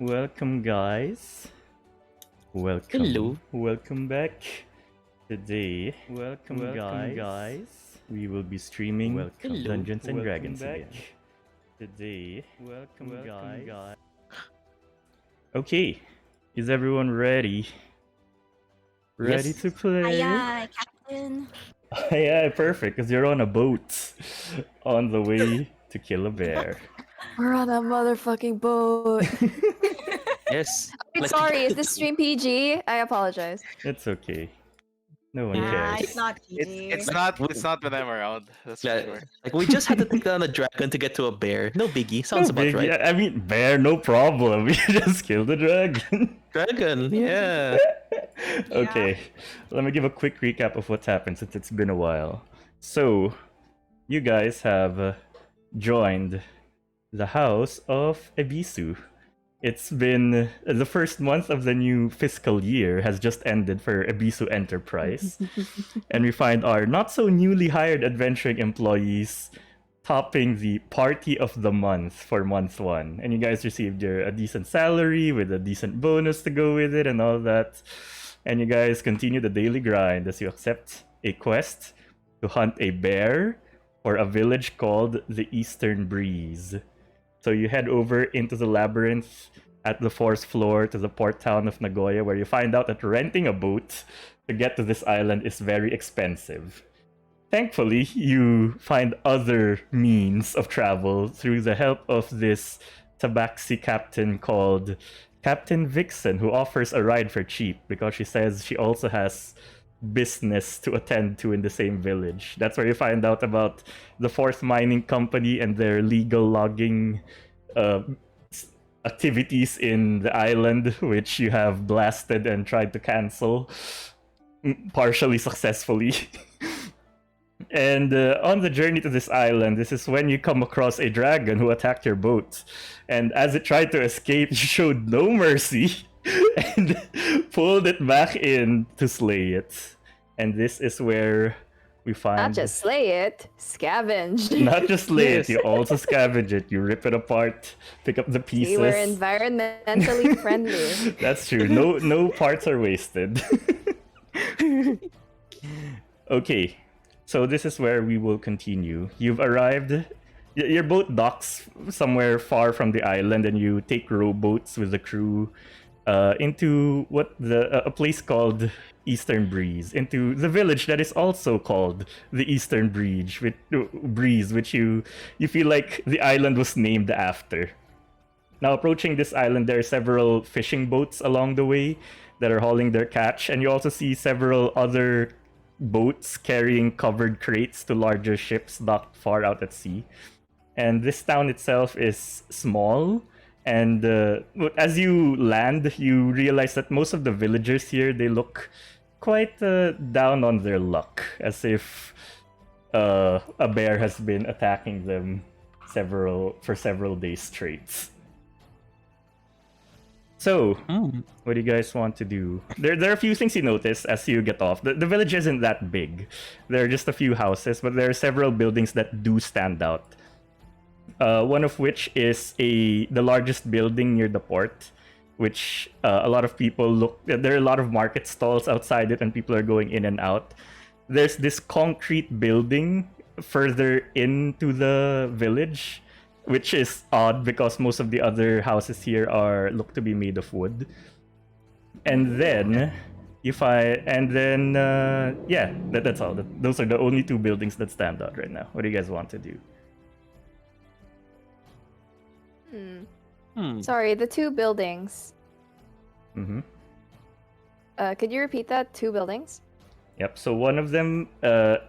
Welcome, guys. Welcome. Hello. Welcome back. Today, welcome guys. We will be streaming Hello. Dungeons and Dragons again. Today, welcome guys. Okay, is everyone ready? Ready Yes. to play? Aye, Captain. Yeah, perfect. Because you're on a boat on the way to kill a bear. We're on a motherfucking boat. Yes. Like- Sorry, is this stream PG? I apologize. It's okay. No one Nah, cares. it's not PG. It's not when I'm around. That's for Yeah, sure. like we just had to take down a dragon to get to a bear. No biggie. Sounds No about big, right. I mean, bear, no problem. We just kill the dragon. Dragon, yeah. Okay, let me give a quick recap of what's happened since it's been a while. So, you guys have joined the house of Ebisu. It's been the first month of the new fiscal year has just ended for Ebisu Enterprise, and we find our not so newly hired adventuring employees topping the party of the month for month one. And you guys received a decent salary with a decent bonus to go with it and all that. And you guys continue the daily grind as you accept a quest to hunt a bear for a village called the Eastern Breeze. So you head over into the labyrinth at the fourth floor to the port town of Nagoya, where you find out that renting a boat to get to this island is very expensive. Thankfully, you find other means of travel through the help of this tabaxi captain called Captain Vixen, who offers a ride for cheap because she says she also has business to attend to in the same village. That's where you find out about the fourth mining company and their legal logging activities in the island, which you have blasted and tried to cancel, partially successfully. And on the journey to this island, this is when you come across a dragon who attacked your boat. And as it tried to escape, you showed no mercy and pulled it back in to slay it. And this is where we find... Not just slay it, scavenge. Not just slay Yes. it, you also scavenge it. You rip it apart, pick up the pieces. We were environmentally friendly. That's true. No parts are wasted. Okay, so this is where we will continue. You've arrived. Your boat docks somewhere far from the island, and you take rowboats with the crew into a place called Eastern Breeze, into the village that is also called the Eastern Breeze, which you feel like the island was named after. Now, approaching this island, there are several fishing boats along the way that are hauling their catch, and you also see several other boats carrying covered crates to larger ships docked far out at sea. And this town itself is small, and as you land, you realize that most of the villagers here, they look quite down on their luck, as if a bear has been attacking them for several days straight. So, what do you guys want to do? There are a few things you notice as you get off. The village isn't that big. There are just a few houses, but there are several buildings that do stand out. One of which is the largest building near the port, which a lot of people look... There are a lot of market stalls outside it, and people are going in and out. There's this concrete building further into the village, which is odd because most of the other houses here look to be made of wood. And then that's all. Those are the only two buildings that stand out right now. What do you guys want to do? Sorry, the two buildings. Mm-hmm. Could you repeat that? Two buildings? Yep. So one of them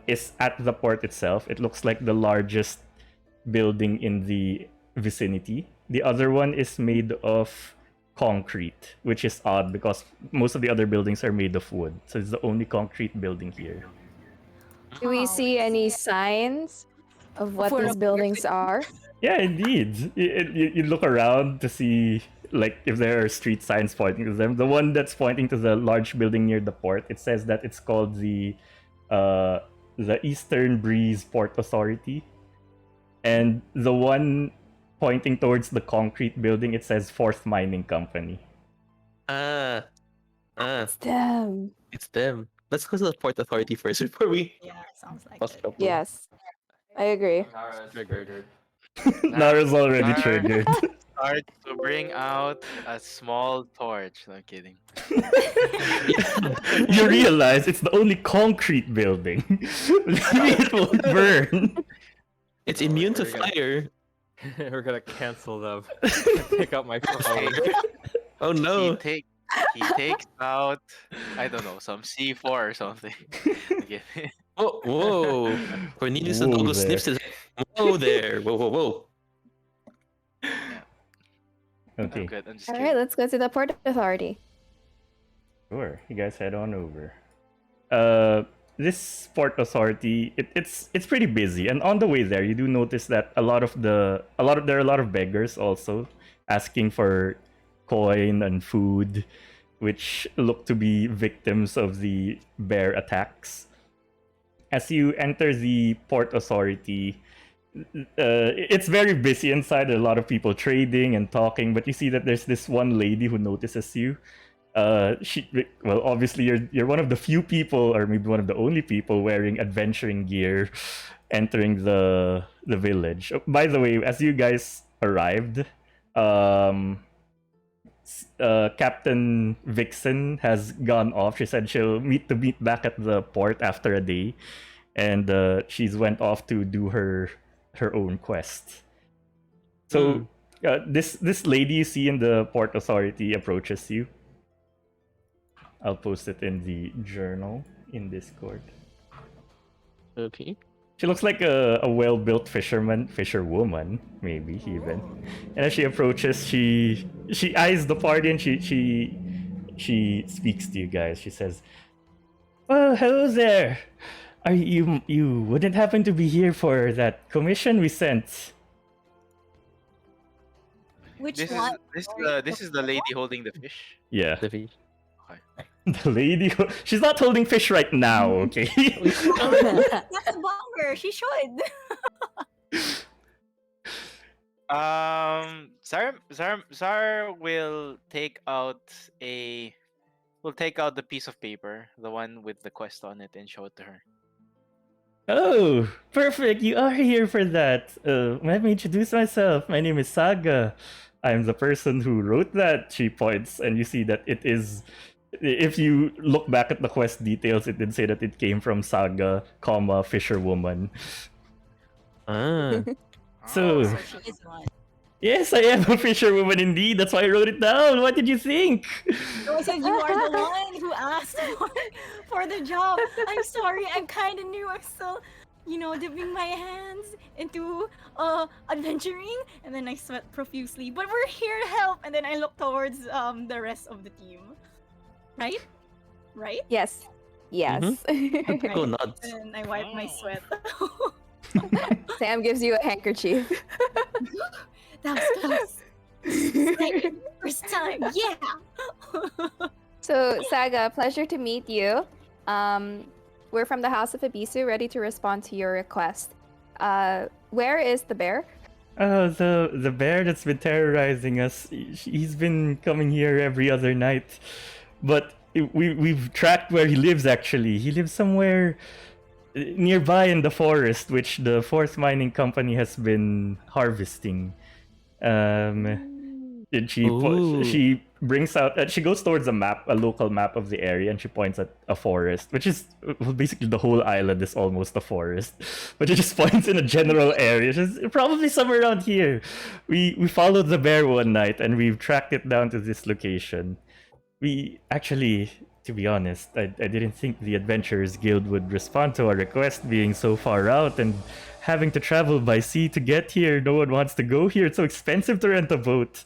is at the port itself. It looks like the largest building in the vicinity. The other one is made of concrete, which is odd because most of the other buildings are made of wood. So it's the only concrete building here. Do we see any signs of what these buildings are? Yeah, indeed. You look around to see like if there are street signs pointing to them. The one that's pointing to the large building near the port, it says that it's called the Eastern Breeze Port Authority. And the one pointing towards the concrete building, it says Fourth Mining Company. Ah, It's them. it's them. Let's go to the Port Authority first before we Yeah, sounds like bust it. trouble. Yes, I agree. Triggered. Nara's already Nara- triggered. Start to bring out a small torch. No, I'm kidding. You realize it's the only concrete building. Maybe it won't burn. It's immune to We're gonna- fire. We're gonna cancel them. Pick up my phone. Oh no. He takes out, I don't know, some C4 or something. Okay. Oh, whoa. Cornelius and Whoa Dogo sniffs his. Whoa there. Whoa, whoa, whoa. Okay, I'm good. I'm just All kidding. right, let's go to the Port Authority. sure. You guys head on over. This port authority, it's pretty busy, and on the way there, you do notice that there are a lot of beggars also asking for coin and food, which look to be victims of the bear attacks. As you enter the port authority, it's very busy inside. There are a lot of people trading and talking, but you see that there's this one lady who notices you. Well, obviously you're one of the few people, or maybe one of the only people wearing adventuring gear entering the village. Oh, by the way, as you guys arrived, Captain Vixen has gone off. She said she'll meet back at the port after a day, and she's went off to do her own quest. So this lady you see in the port authority approaches you. I'll post it in the journal in Discord. Okay. She looks like a well-built fisherwoman, maybe even. And as she approaches, she eyes the party and she speaks to you guys. She says, "Well, hello there. Are you wouldn't happen to be here for that commission we sent?" Which This one? is the lady holding the fish. Yeah, The fish. the lady. She's not holding fish right now. Okay. That's a bummer. She should. Zar will take out the piece of paper, the one with the quest on it, and show it to her. Oh, perfect. You are here for that. Let me introduce myself. My name is Saga. I'm the person who wrote that. She points, and you see that it is. If you look back at the quest details, it did say that it came from Saga, fisherwoman. Ah. So, So she is one. yes, I am a fisherwoman indeed. That's why I wrote it down. What did you think? So I said you are the one who asked for the job. I'm sorry. I'm kind of new. I'm still, dipping my hands into adventuring, and then I sweat profusely. But we're here to help. And then I look towards the rest of the team. Right? Right? Yes. Yes. Go nuts. And I wipe my sweat. Sam gives you a handkerchief. That was close. Second, first time. Yeah. So, Saga, pleasure to meet you. We're from the House of Ebisu, ready to respond to your request. Where is the bear? Oh, the bear that's been terrorizing us. He's been coming here every other night, but we've tracked where he lives. Actually, he lives somewhere nearby in the forest, which the Fourth Mining Company has been harvesting. And Ooh. she brings out. She goes towards a local map of the area, and she points at a forest, which is basically the whole island is almost a forest. But she just points in a general area. She's probably somewhere around here. We followed the bear one night, and we've tracked it down to this location. We actually, to be honest, I didn't think the Adventurers Guild would respond to our request being so far out and having to travel by sea to get here. No one wants to go here. It's so expensive to rent a boat.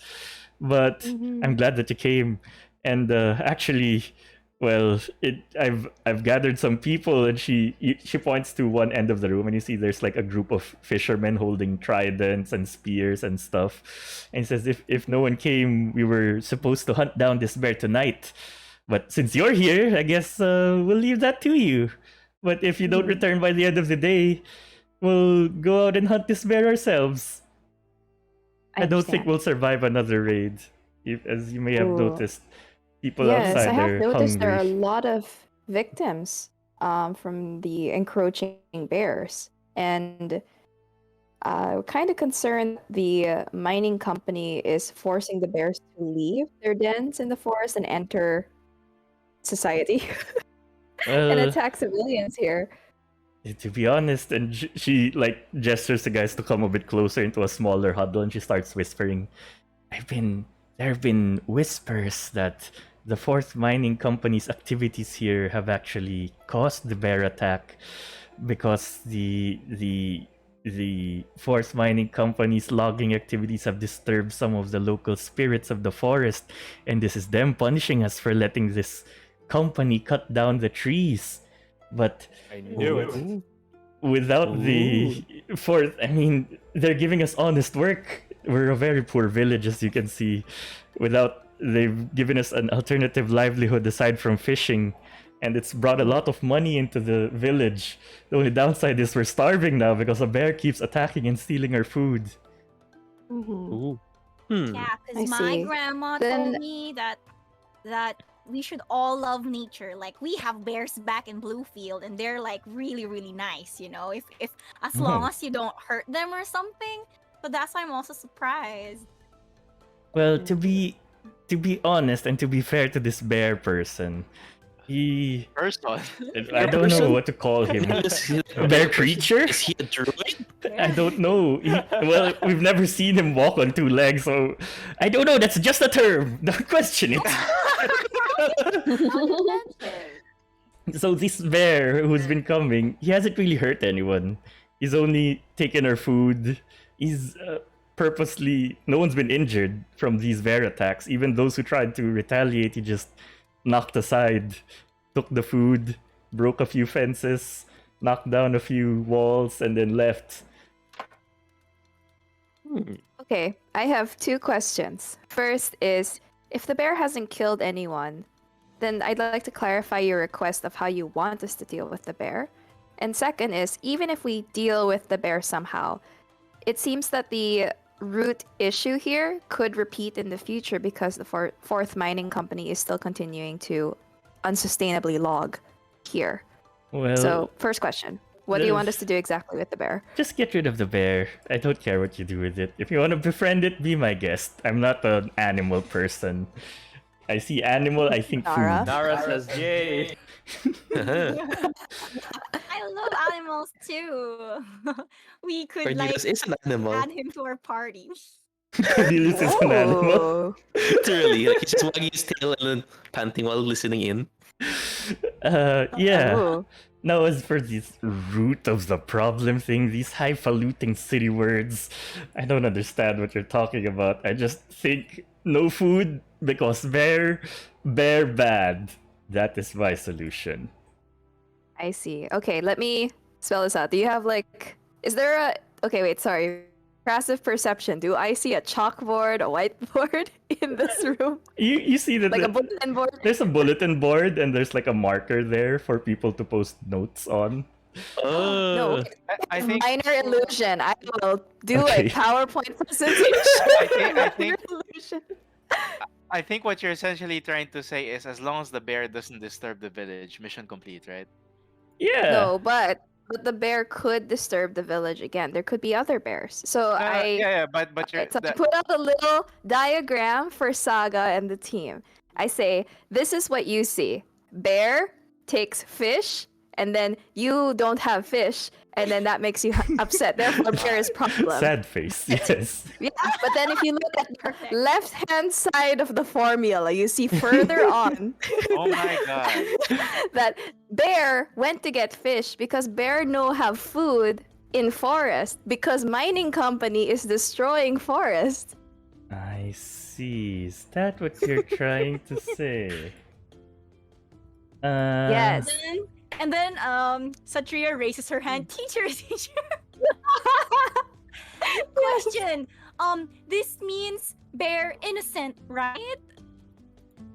But I'm glad that you came. And actually, well, I've gathered some people, and she points to one end of the room, and you see there's like a group of fishermen holding tridents and spears and stuff. And says if no one came, we were supposed to hunt down this bear tonight. But since you're here, I guess we'll leave that to you. But if you don't return by the end of the day, we'll go out and hunt this bear ourselves. I don't think understand. we'll survive another raid. As you may have Ooh. noticed, people Yes, I outside have are noticed there are a hungry. lot of victims from the encroaching bears. And we're kind of concerned the mining company is forcing the bears to leave their dens in the forest and enter society and Well, attack civilians here. to be honest, and she like gestures the guys to come a bit closer into a smaller huddle, and she starts whispering, there have been whispers that the fourth mining company's activities here have actually caused the bear attack because the fourth mining company's logging activities have disturbed some of the local spirits of the forest, and this is them punishing us for letting this company cut down the trees. But I knew it. without the fourth, I mean, they're giving us honest work. We're a very poor village, as you can see. They've given us an alternative livelihood aside from fishing, and it's brought a lot of money into the village. The only downside is we're starving now because a bear keeps attacking and stealing our food. Ooh. Hmm. Yeah, I because my see. grandma Then- told me that we should all love nature. Like we have bears back in Bluefield, and they're like really really nice. You know, if as long Oh. as you don't hurt them or something. But that's why I'm also surprised. Well, to be honest and to be fair to this bear person, he First one. I don't know person? what to call him. Is he A bear creature? Is he a druid? I don't know. Well, we've never seen him walk on two legs, so I don't know. That's just a term. Don't question it. So this bear who's been coming, he hasn't really hurt anyone. He's only taken our food. He's purposely. No one's been injured from these bear attacks. Even those who tried to retaliate, he just knocked aside, took the food, broke a few fences, knocked down a few walls, and then left. Okay, I have two questions. First is, if the bear hasn't killed anyone, then I'd like to clarify your request of how you want us to deal with the bear. And second is, even if we deal with the bear somehow, it seems that the root issue here could repeat in the future because the fourth mining company is still continuing to unsustainably log here. Well, So, first question. What do you want us to do exactly with the bear? just get rid of the bear. I don't care what you do with it. If you want to befriend it, be my guest. I'm not an animal person. I see animal, I think Nara? food. Nara says, "Yay!" I love animals too. We could Cornelius like is an animal. add him to our party. Cornelius is an animal. Oh. Literally, like he's just wagging his tail and then panting while listening in. Yeah. Oh. Now, as for this root of the problem thing, these highfalutin city words, I don't understand what you're talking about. I just think no food because bear bad. That is my solution. I see. Okay, let me spell this out. Do you have like, is there a, okay, wait, sorry. Passive perception. Do I see a chalkboard, a whiteboard in this room? You see that Like a bulletin board? there's a bulletin board and there's like a marker there for people to post notes on. No, I think minor illusion. I will do Okay. a PowerPoint presentation. I think Illusion. I think what you're essentially trying to say is as long as the bear doesn't disturb the village, mission complete, right? Yeah. No, but the bear could disturb the village again. There could be other bears. So Yeah, but you're So I put out a little diagram for Saga and the team. I say, this is what you see. Bear takes fish, and then you don't have fish, and then that makes you upset. Therefore, bear is problem. Sad face. Yes. Yeah, but then if you look at the Perfect. left-hand side of the formula, you see further on oh my god. that bear went to get fish because bear no have food in forest because mining company is destroying forest. I see. Is that what you're trying to say? Yes. And then Satria raises her hand. Teacher. Question. This means bear innocent, right?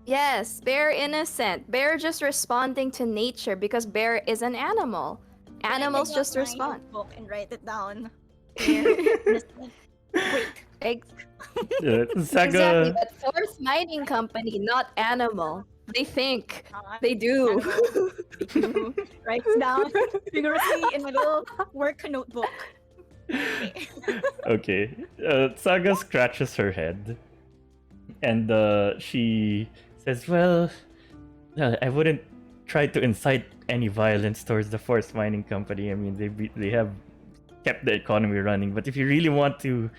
Yes, bear innocent. Bear just responding to nature because bear is an animal. Animals Take just out my respond. notebook and write it down. Bear innocent. Wait. Ex- Saga. exactly, but fourth mining company, not animal. They think. They do. Animal. Writes down vigorously in my little work notebook. Okay. Okay. Saga scratches her head, and she says, "Well, I wouldn't try to incite any violence towards the forest mining company. I mean, they have kept the economy running. But if you really want to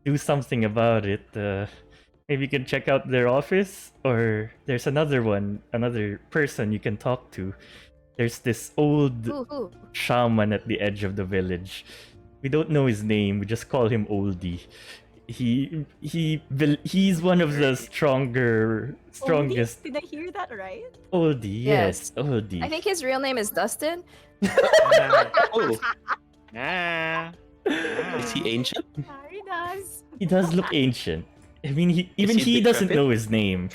do something about it, maybe you can check out their office, or there's another person you can talk to. There's this old Ooh. shaman at the edge of the village. We don't know his name. We just call him Oldie. He's one of the strongest. Did I hear that right? Oldie, yes, Oldie. I think his real name is Dustin. Oh, Ah. is he ancient? He does. He does look ancient. I mean, Is he he doesn't decrepit? know his name.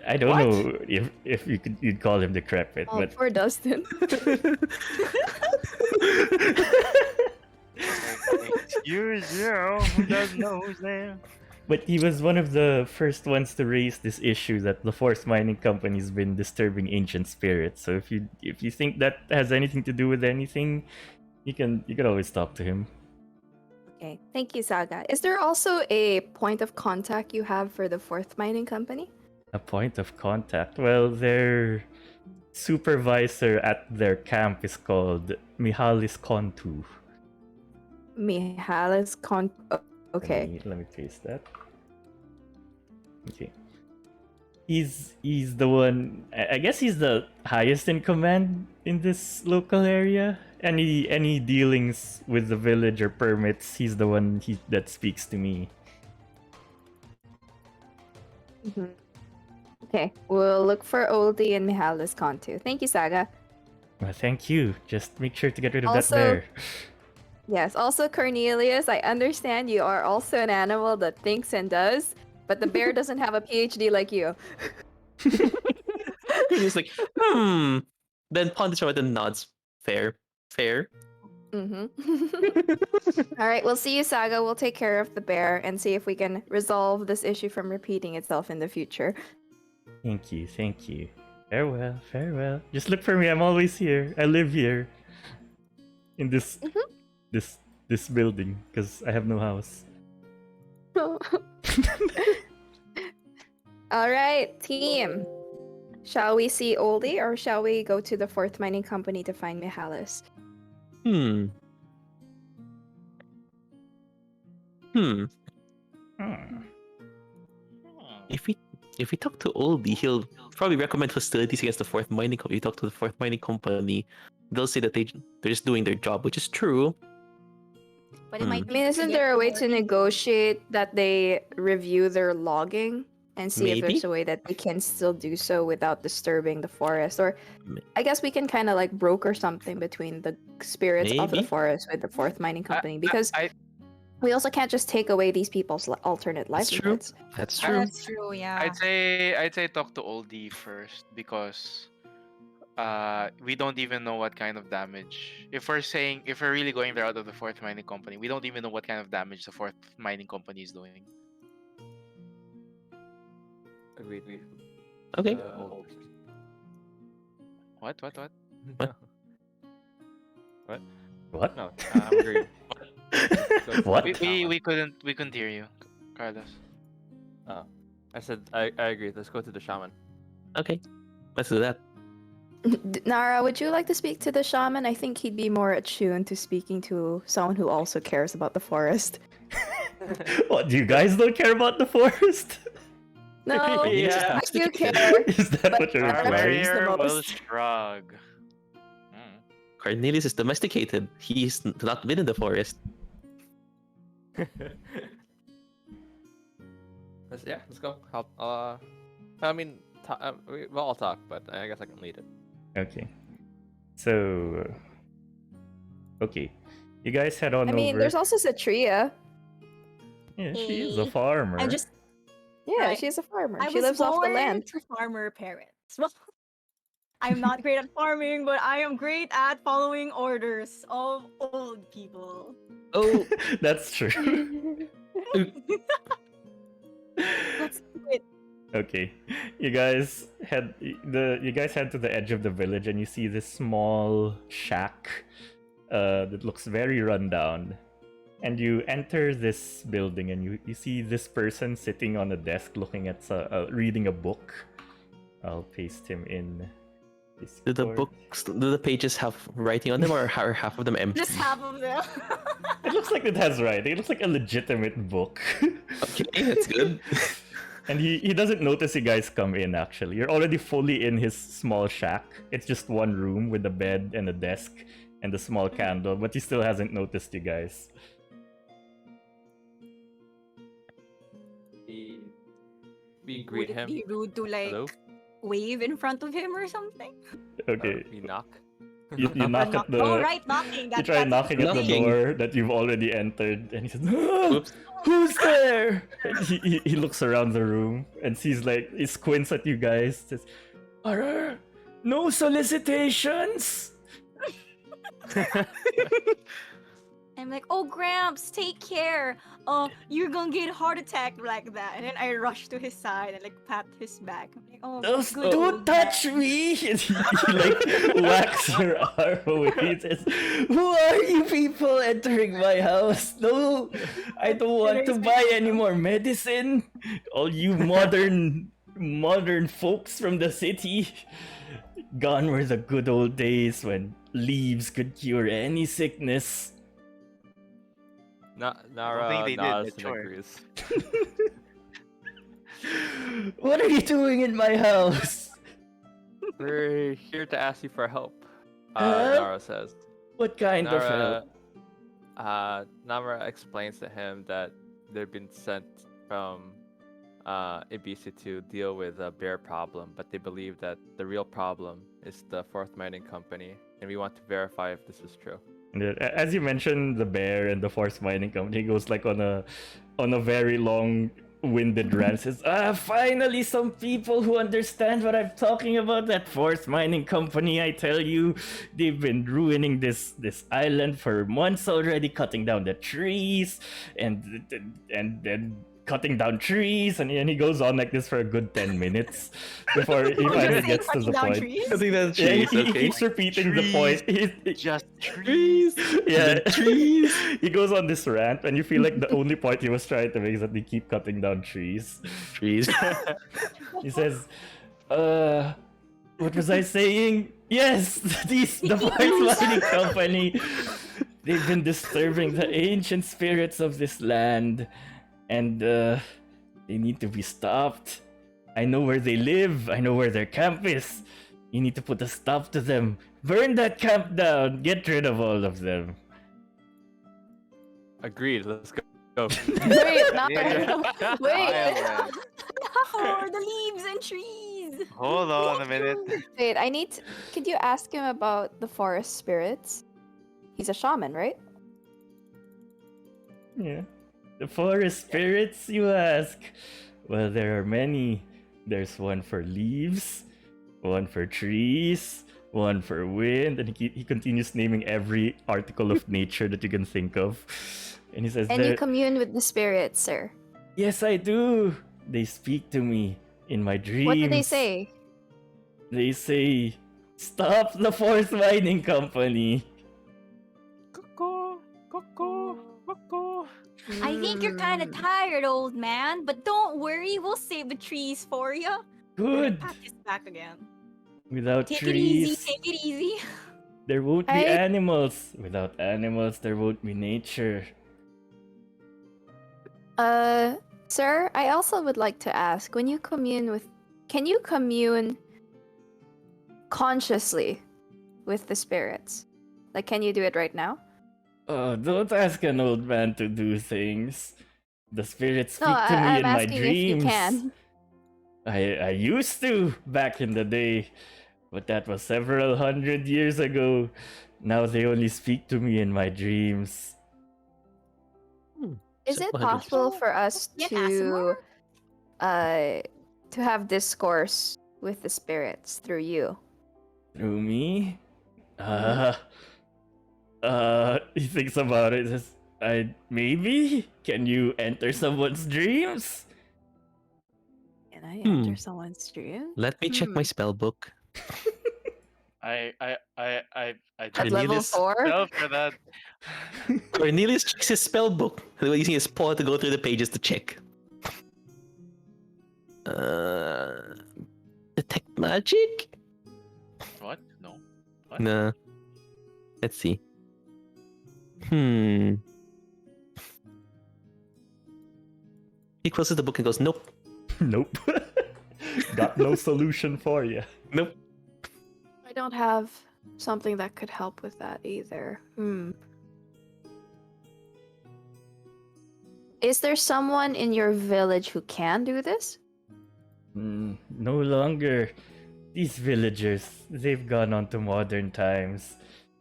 I don't What? know if you'd call him decrepit, Oh, but poor Dustin. Excuse you. Who doesn't know who's there? but he was one of the first ones to raise this issue that the forest mining company's been disturbing ancient spirits. So if you think that has anything to do with anything, you can always talk to him. Okay, thank you, Saga. Is there also a point of contact you have for the fourth mining company? A point of contact. Well, their supervisor at their camp is called Mihalis Kontu. Mihalis Okay. Let me paste that. Okay. He's the one. I guess he's the highest in command in this local area. Any dealings with the village or permits, he's the one that speaks to me. Mhm. Okay, we'll look for Oldie and Mihalis Kontu. Thank you, Saga. Well, thank you. Just make sure to get rid of Also- that bear. Yes, also Cornelius, I understand you are also an animal that thinks and does, but the bear doesn't have a PhD like you. He's like, Then Pond is and nods. Fair. Mm-hmm. All right, we'll see you, Saga. We'll take care of the bear and see if we can resolve this issue from repeating itself in the future. Thank you. Farewell. Just look for me. I'm always here. I live here. In this this building, because I have no house. All right, team. Shall we see Oldie or shall we go to the fourth mining company to find Mihalis? Hmm. If we talk to Oldie, he'll probably recommend hostilities against the fourth mining company. You talk to the fourth mining company, they'll say that they're just doing their job, which is true. But it might I mean, isn't there a way to negotiate that they review their logging and see if Maybe. there's a way that they can still do so without disturbing the forest? Or Ma- I guess we can kind of like broker something between the spirits of the Maybe. forest with the fourth mining company because I we also can't just take away these people's alternate That's true. livelihoods. That's true. That's true, yeah. I'd say talk to Oldie first because we don't even know what kind of damage. If we're really going the route of the fourth mining company, we don't even know what kind of damage the fourth mining company is doing. Agreed. Okay. What? What? No, I'm agreed. What? We couldn't hear you, Carlos. I said I agree. Let's go to the shaman. Okay. Let's do that. Nara, would you like to speak to the shaman? I think he'd be more attuned to speaking to someone who also cares about the forest. What? Do you guys don't care about the forest? No, Yeah. I do care. Is that But what you're Nara implying? cares the Warrior will most. shrug. Cornelius is domesticated. He's not been in the forest. Let's go. I mean, we'll all talk, but I guess I can lead it. Okay. So, okay. You guys head on I mean, over. there's also Satria. Yeah, she is a farmer. I just Yeah, Right. she's a farmer. I She was lives off the born land. to farmer parents. Well, I'm not great at farming, but I am great at following orders of old people. Oh, That's true. Let's do it. Okay, you guys head to the edge of the village, and you see this small shack that looks very run down. And you enter this building, and you see this person sitting on a desk, looking at reading a book. I'll paste him in. Do the Discord. books, do the pages have writing on them, or are half of them empty? Just half of them. It looks like it has writing. It looks like a legitimate book. Okay, that's good. And he doesn't notice you guys come in, actually. You're already fully in his small shack. It's just one room with a bed and a desk and a small candle, but he still hasn't noticed you guys. We greet Would it him. be rude to like Hello? wave in front of him or something? Okay, We knock. you knock at the... Oh, right, knocking. You try knocking at the Knocking. door that you've already entered, and he says, "Ah, Oops. who's there?" And he looks around the room and sees, like, he squints at you guys, says, "Are there no solicitations?" I'm like, oh, Gramps, take care. You're gonna get a heart attack like that. And then I rush to his side and like pat his back. I'm like, oh, good Don't old touch man." me! And he like whacks her arm away. He says, "Who are you people entering my house? No, I don't want to buy any more medicine. All you modern folks from the city. Gone were the good old days when leaves could cure any sickness." Nara think they did, nods but and sure. agrees. What are you doing in my house? We're here to ask you for help. Huh? Nara says. What kind of help? Nara explains to him that they've been sent from Ebisu to deal with a bear problem, but they believe that the real problem is the Fourth Mining Company, and we want to verify if this is true. And as you mentioned, the bear and the forest mining company goes like on a very long-winded rant. Says, finally some people who understand what I'm talking about. That forest mining company, I tell you, they've been ruining this island for months already, cutting down the trees and cutting down trees, and he goes on like this for a good 10 minutes before he Oh, you're finally saying gets to cutting the down point. trees? I think that's Yeah, trees, he okay. keeps repeating the Trees. point. Just trees. Yeah, trees. he goes on this rant, and you feel like the only point he was trying to make is that they keep cutting down trees. Trees. He says, what was I saying? Yes, the Forest Mining Company. They've been disturbing the ancient spirits of this land, and they need to be stopped. I know where they live. I know where their camp is. You need to put a stop to them. Burn that camp down. Get rid of all of them. Agreed. Let's go. Wait, not Yeah. wait. Alright. For the leaves and trees. Hold on a minute. Wait, could you ask him about the forest spirits? He's a shaman, right? Yeah. The forest spirits, you ask? Well, there are many. There's one for leaves, one for trees, one for wind, and he continues naming every article of nature that you can think of. And he says, And you commune with the spirits, sir. yes, I do. They speak to me in my dreams. What do they say? They say, stop the Forest Mining Company. I think you're kind of tired, old man, but don't worry, we'll save the trees for you. Good. Pat his back again. Without Take trees, it easy, take it easy. there won't be I- animals. Without animals, there won't be nature. Sir, I also would like to ask, can you commune consciously with the spirits? Like, can you do it right now? Oh, don't ask an old man to do things. The spirits speak No, to me I'm in my asking dreams. if you can. I used to back in the day, but that was several hundred years ago. Now they only speak to me in my dreams. Is it 100. possible for us Get to ASMR? have discourse with the spirits through you? Through me? He thinks about it. Says, Maybe? Can you enter someone's dreams? Can I Hmm. enter someone's dream? Let me check my spell book. I At don't level Cornelius- 4? spell for that. Cornelius checks his spell book using his paw to go through the pages to check. Detect magic? What? No. What? Nah. Let's see. He closes the book and goes, nope. Nope. Got no solution for you. Nope. I don't have something that could help with that either. Is there someone in your village who can do this? No longer. These villagers, they've gone on to modern times.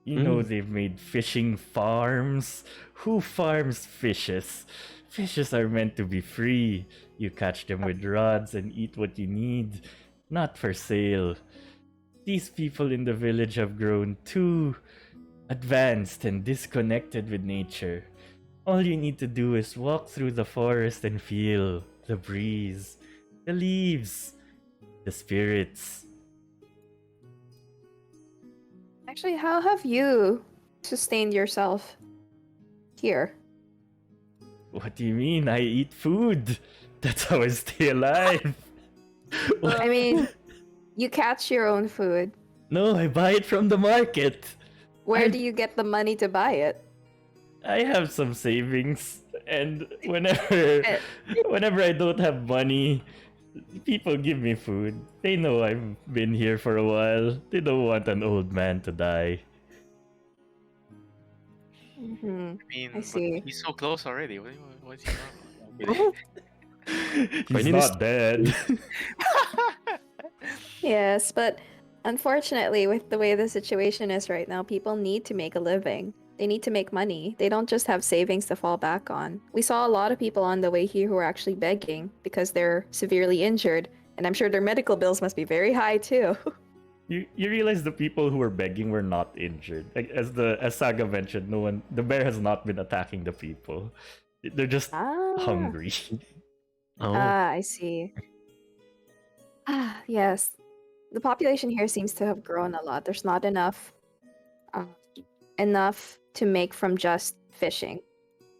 You know, they've made fishing farms. Who farms fishes? Fishes are meant to be free. You catch them with rods and eat what you need, not for sale. These people in the village have grown too advanced and disconnected with nature. All you need to do is walk through the forest and feel the breeze, the leaves, the spirits. Actually, how have you sustained yourself here? What do you mean? I eat food. That's how I stay alive. I mean, you catch your own food. No, I buy it from the market. Where do you get the money to buy it? I have some savings, and whenever I don't have money, people give me food. They know I've been here for a while. They don't want an old man to die. Mm-hmm. I mean, I see. But he's so close already. What's he not? He's not dead. Yes, but unfortunately, with the way the situation is right now, people need to make a living. They need to make money. They don't just have savings to fall back on. We saw a lot of people on the way here who are actually begging because they're severely injured, and I'm sure their medical bills must be very high too. You realize the people who were begging were not injured. Like, as Saga mentioned, the bear has not been attacking the people. They're just hungry. Oh. I see. Yes. The population here seems to have grown a lot. There's not enough to make from just fishing.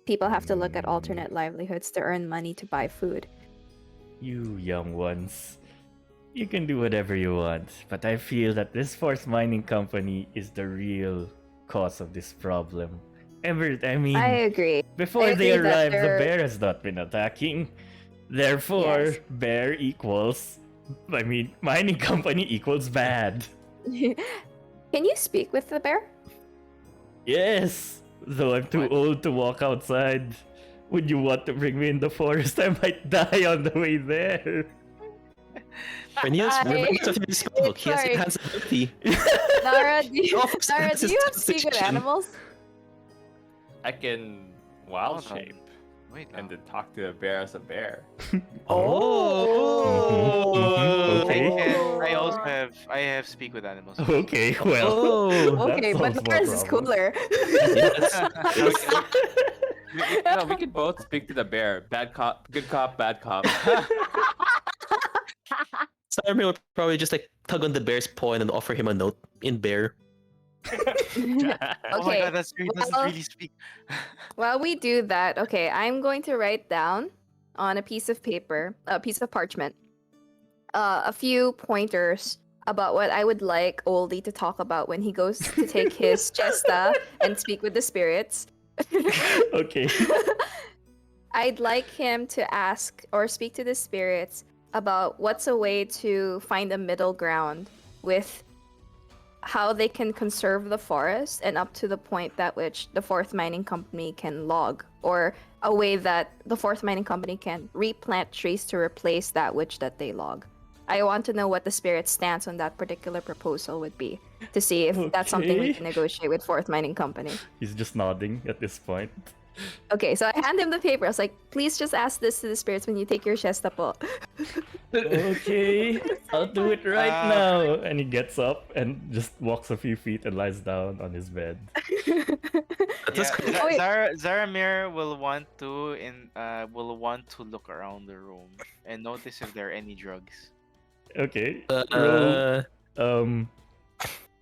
People have to look at alternate livelihoods to earn money to buy food. You young ones, you can do whatever you want, but I feel that this forest mining company is the real cause of this problem. I agree. Before I they agree that arrived, the they're- bear has not been attacking. Therefore, Yes. bear equals. Mining company equals bad. Can you speak with the bear? Yes, though I'm too What? old to walk outside. Would you want to bring me in the forest? I might die on the way there. Cornelius, remember I- to his spell book. He has Sorry. enhanced ability. Nara, do you, Oh, for Nara, do you have substitution. speak with animals? I can wild Hold on. shape Wait, and no. then talk to a bear as a bear. Oh. Okay. I have speak with animals. Okay, well. Oh. that Okay, but solves more Nara's is problems. cooler. No, we can both speak to the bear. Bad cop, good cop, bad cop. Starman will probably just like tug on the bear's paw and then offer him a note in bear. Oh my Okay, god, that's great. Doesn't well- really speak. While we do that, okay, I'm going to write down on a piece of paper, a piece of parchment, a few pointers about what I would like Oldie to talk about when he goes to take his Chesta and speak with the spirits. Okay. I'd like him to ask or speak to the spirits about what's a way to find a middle ground with how they can conserve the forest and up to the point that which the fourth mining company can log, or a way that the fourth mining company can replant trees to replace that which that they log. I want to know what the spirit's stance on that particular proposal would be, to see if that's something we Okay. can negotiate with fourth mining company. He's just nodding at this point. Okay, so I hand him the paper. I was like, please just ask this to the spirits when you take your Shesta po. Okay, I'll do it right Ah. now. And he gets up and just walks a few feet and lies down on his bed. That's Yeah, Oh, wait. Zaramir will want to look around the room and notice if there are any drugs. Okay. Roll. Uh,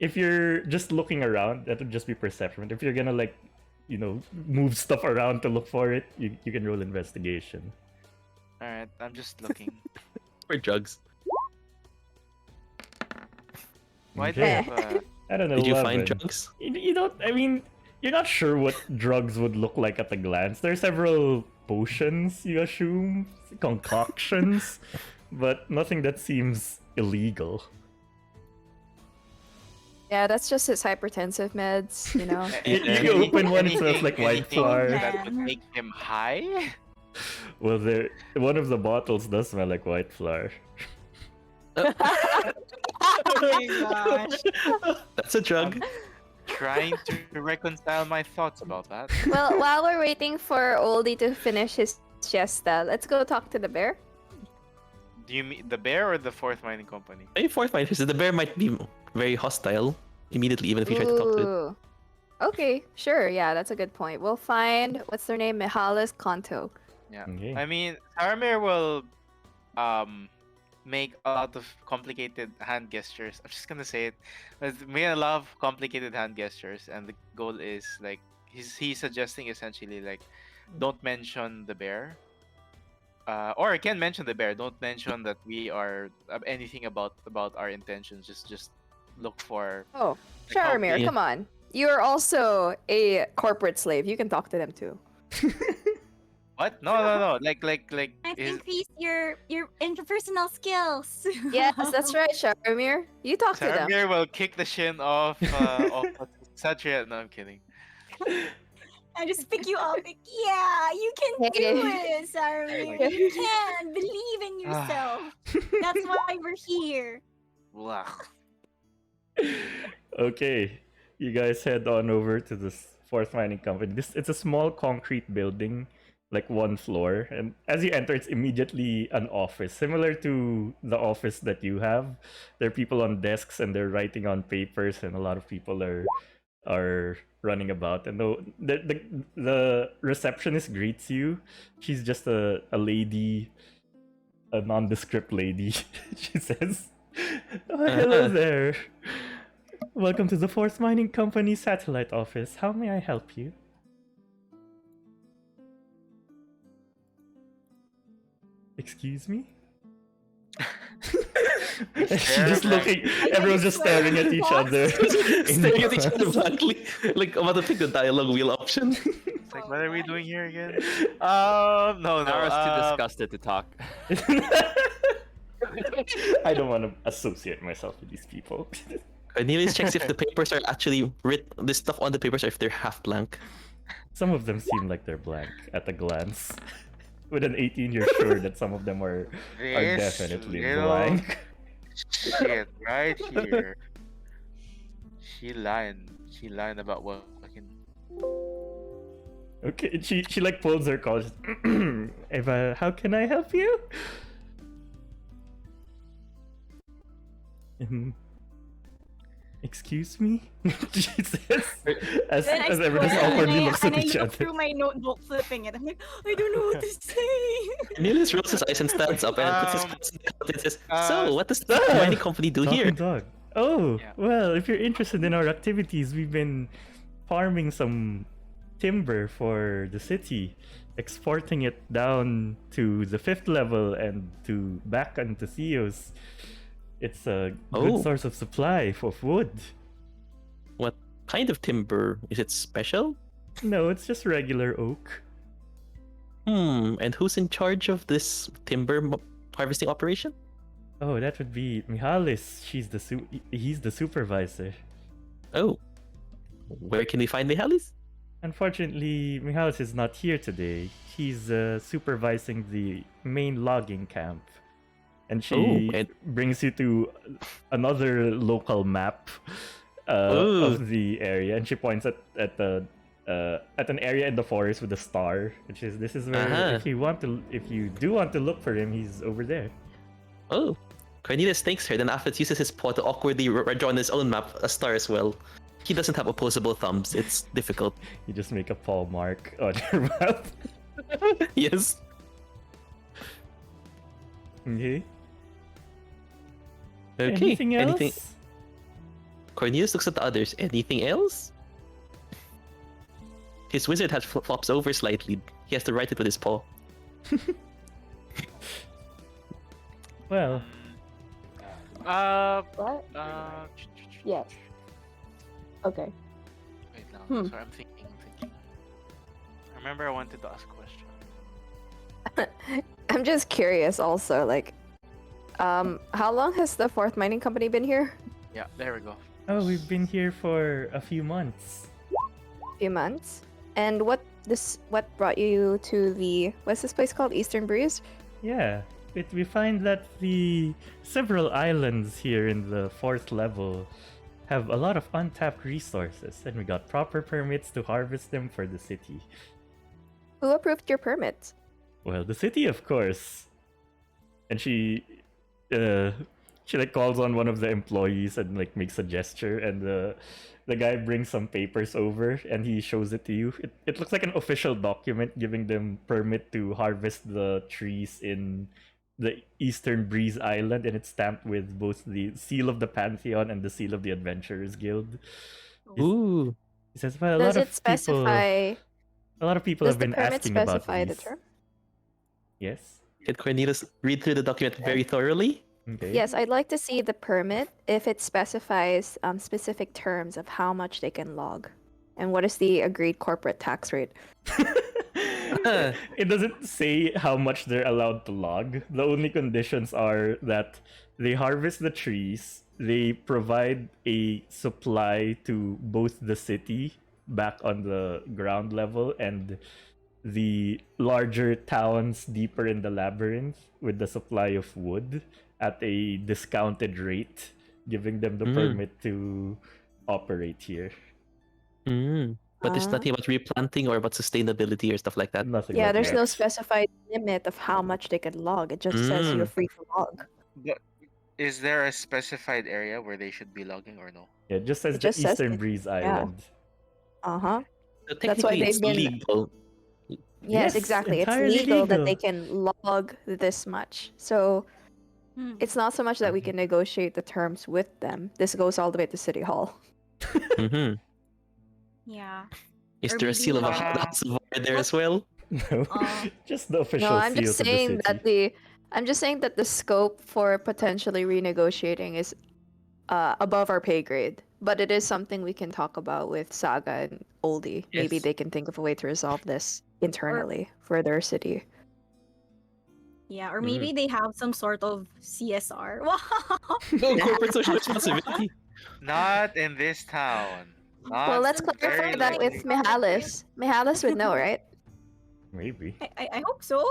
If you're just looking around, that would just be perception. If you're gonna like, move stuff around to look for it, you can roll investigation. All right, I'm just looking. for drugs. Why do Okay. I have I don't know. Did you find 11. drugs? You don't. I mean, you're not sure what drugs would look like at a glance. There are several potions, you assume, concoctions, but nothing that seems illegal. Yeah, that's just his hypertensive meds, you know. You open one, it smells like white anything flour. that would Man. make him high? Well, one of the bottles does smell like white flour. Oh my gosh. That's a drug. Trying to reconcile my thoughts about that. Well, while we're waiting for Oldie to finish his siesta, let's go talk to the bear. Do you mean the bear or the fourth mining company? Maybe fourth mind. The bear might be very hostile immediately, even if you try to talk to it. Ooh. Okay, sure. Yeah, that's a good point. We'll find what's their name, Mihalis Kanto. Yeah. Okay. I mean, Zaramir will make a lot of complicated hand gestures. I'm just gonna say it. Make a lot of complicated hand gestures, and the goal is like he's suggesting essentially like don't mention the bear. Or I can mention the bear. Don't mention that we are anything about our intentions. Just look for. Oh, like, how Sharamir, Yeah. come on. You're also a corporate slave. You can talk to them too. What? No. Like I've is increased your interpersonal skills. Yes, that's right, Sharamir. You talk to them. Zaramir will kick the shin off Satria. No, I'm kidding. I just pick you up. Like, yeah, you can do it, Sarah. You can believe in yourself. That's why we're here. Blah. Okay, you guys head on over to this fourth mining company. It's a small concrete building, like one floor, and as you enter, it's immediately an office, similar to the office that you have. There are people on desks and they're writing on papers, and a lot of people are running about. And the receptionist greets you. She's just a lady, a nondescript lady. She says, "Oh, hello there. Welcome to the Fourth Mining Company satellite office. How may I help you?" Excuse me? Just looking, everyone's just staring at each other. Staring at each other blankly, like about to pick the dialogue wheel option. It's like, what are we doing here again? No. Nara's too disgusted to talk. I don't want to associate myself with these people. Cornelius checks if the papers are actually written, the stuff on the papers, or if they're half blank. Some of them seem like they're blank at a glance. With an 18, you're sure that some of them are This definitely little blank. shit right here. She lying about what fucking. Okay, she like pulls her college. Eva, how can I help you? Excuse me? She says, as Then I everyone swear, awkwardly and looks I at each look other. through my notebook, flipping it. I'm like, I don't know what to say. Cornelius rolls his eyes and stands up and puts his hands in the closet and says, "So, what does the Ah, mining company do Talking here?" dog. Oh, Yeah. well, if you're interested in our activities, we've been farming some timber for the city, exporting it down to the 5th level and to back onto Theos. It's a good Oh. source of supply of wood. What kind of timber? Is it special? No, it's just regular oak. And who's in charge of this timber harvesting operation? Oh, that would be Mihalis. He's the supervisor. Oh, where can we find Mihalis? Unfortunately, Mihalis is not here today. He's supervising the main logging camp. And she Oh, and- brings you to another local map Ooh. of the area, and she points at an area in the forest with a star, which is this is where Uh-huh. if you do want to look for him, he's over there. Oh, Cornelius thanks her. Then Affet uses his paw to awkwardly draw on his own map a star as well. He doesn't have opposable thumbs. It's difficult. You just make a paw mark on your mouth. Yes. Okay. Okay. Anything else? Anything? Cornelius looks at the others. Anything else? His wizard hat flops over slightly. He has to write it with his paw. Well, What? Yes. Okay. Wait now. Hmm. Sorry, I'm thinking. I remember I wanted to ask a question. I'm just curious also, like, how long has the fourth mining company been here? Yeah, there we go. oh, we've been here for a few months. A few months. And what brought you to the, what's this place called? Eastern Breeze? Yeah, we find that the several islands here in the fourth level have a lot of untapped resources, and we got proper permits to harvest them for the city. Who approved your permits? Well, the city, of course. And she like calls on one of the employees and like makes a gesture, and the guy brings some papers over and he shows it to you. It looks like an official document giving them permit to harvest the trees in the Eastern Breeze Island, and it's stamped with both the seal of the Pantheon and the seal of the Adventurers Guild. Ooh. He says, well, Does it specify? a lot of people Does have the been permit asking about specify the these. term? Yes. Can Cornelius read through the document very thoroughly? Okay. Yes, I'd like to see the permit if it specifies specific terms of how much they can log, and what is the agreed corporate tax rate. It doesn't say how much they're allowed to log. The only conditions are that they harvest the trees, they provide a supply to both the city back on the ground level and the larger towns deeper in the labyrinth with the supply of wood at a discounted rate, giving them the permit to operate here. But there's nothing about replanting or about sustainability or stuff like that. Nothing Yeah, like there's that. no specified limit of how much they can log. It just says you're free to log. But is there a specified area where they should be logging or no? Yeah, it just says It the just says Eastern it, Breeze yeah. Island. Uh-huh. So That's why technically, it's they've been- legal. Yes, Yes, exactly. It's entirely legal that legal. they can log this much. So Hmm. it's not so much that we can negotiate the terms with them. This goes all the way to City Hall. Mm-hmm. Yeah. Is Or there a seal of maybe, a house of War there as well? No, Oh. just the official No, I'm seal just to the saying city. that I'm just saying that the scope for potentially renegotiating is above our pay grade. But it is something we can talk about with Saga and Oldie. Maybe Yes. they can think of a way to resolve this internally for their city. Yeah, or maybe they have some sort of CSR. Wow. No, corporate social responsibility. Not in this town. Well, let's Not clarify very that with likely. Mihalis. Mihalis would know, right? Maybe. I hope so.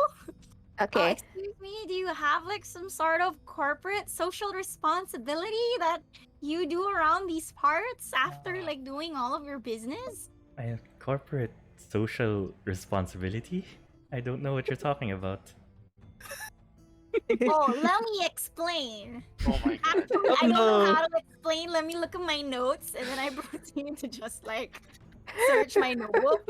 Okay. Excuse me, do you have like some sort of corporate social responsibility that you do around these parts after like doing all of your business? I have corporate social responsibility? I don't know what you're talking about. Oh, let me explain. Oh my god. Actually, I don't know no. how to explain. Let me look at my notes, and then I proceed to just like search my notebook,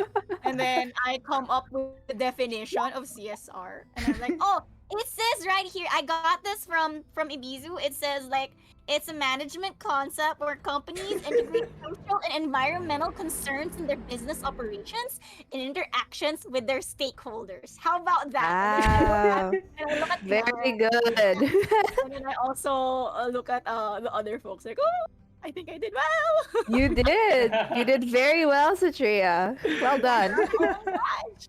and then I come up with the definition of CSR, and I'm like, oh, it says right here. I got this from Ebisu. It says like it's a management concept where companies integrate social and environmental concerns in their business operations and interactions with their stakeholders. How about that? Wow. And I look at Very Mara, good. and then I also look at the other folks like, oh, I think I did well. You did. You did very well, Satria. Well done. Oh my gosh.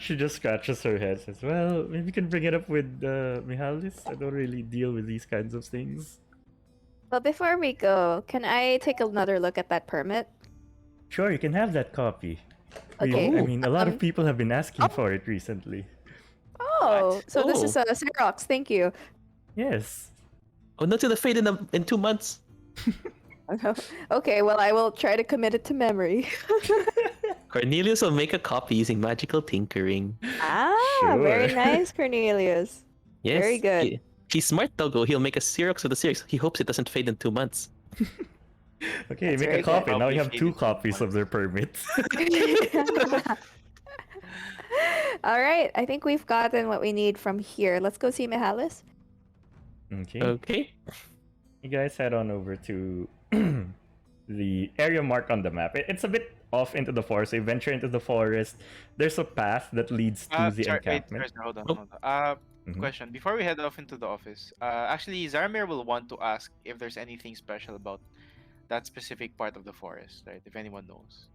She just scratches her head. Says, "Well, maybe you can bring it up with Mihalis. I don't really deal with these kinds of things." But before we go, can I take another look at that permit? Sure, you can have that copy. Okay. I mean, a lot of Um, people have been asking for it recently. Oh, so this is Oh. Xerox. Thank you. Yes. Oh, not to the fate in 2 months. Okay, well, I will try to commit it to memory. Cornelius will make a copy using magical tinkering. Very Sure. nice, Cornelius. Yes. Very good. He's smart, Doggo. He'll make a Xerox of the Xerox. He hopes it doesn't fade in 2 months. Okay, That's make a very good. copy. Now Probably you have two faded copies of once. their permit. All right, I think we've gotten what we need from here. Let's go see Mihalis. Okay. Okay. You guys head on over to the area marked on the map. It's a bit off into the forest. So you venture into the forest. There's a path that leads to the Sorry, wait, encampment. sorry, hold on, Oh. hold on. Mhm. Question. Before we head off into the office, actually, Zarmir will want to ask if there's anything special about that specific part of the forest, right? If anyone knows.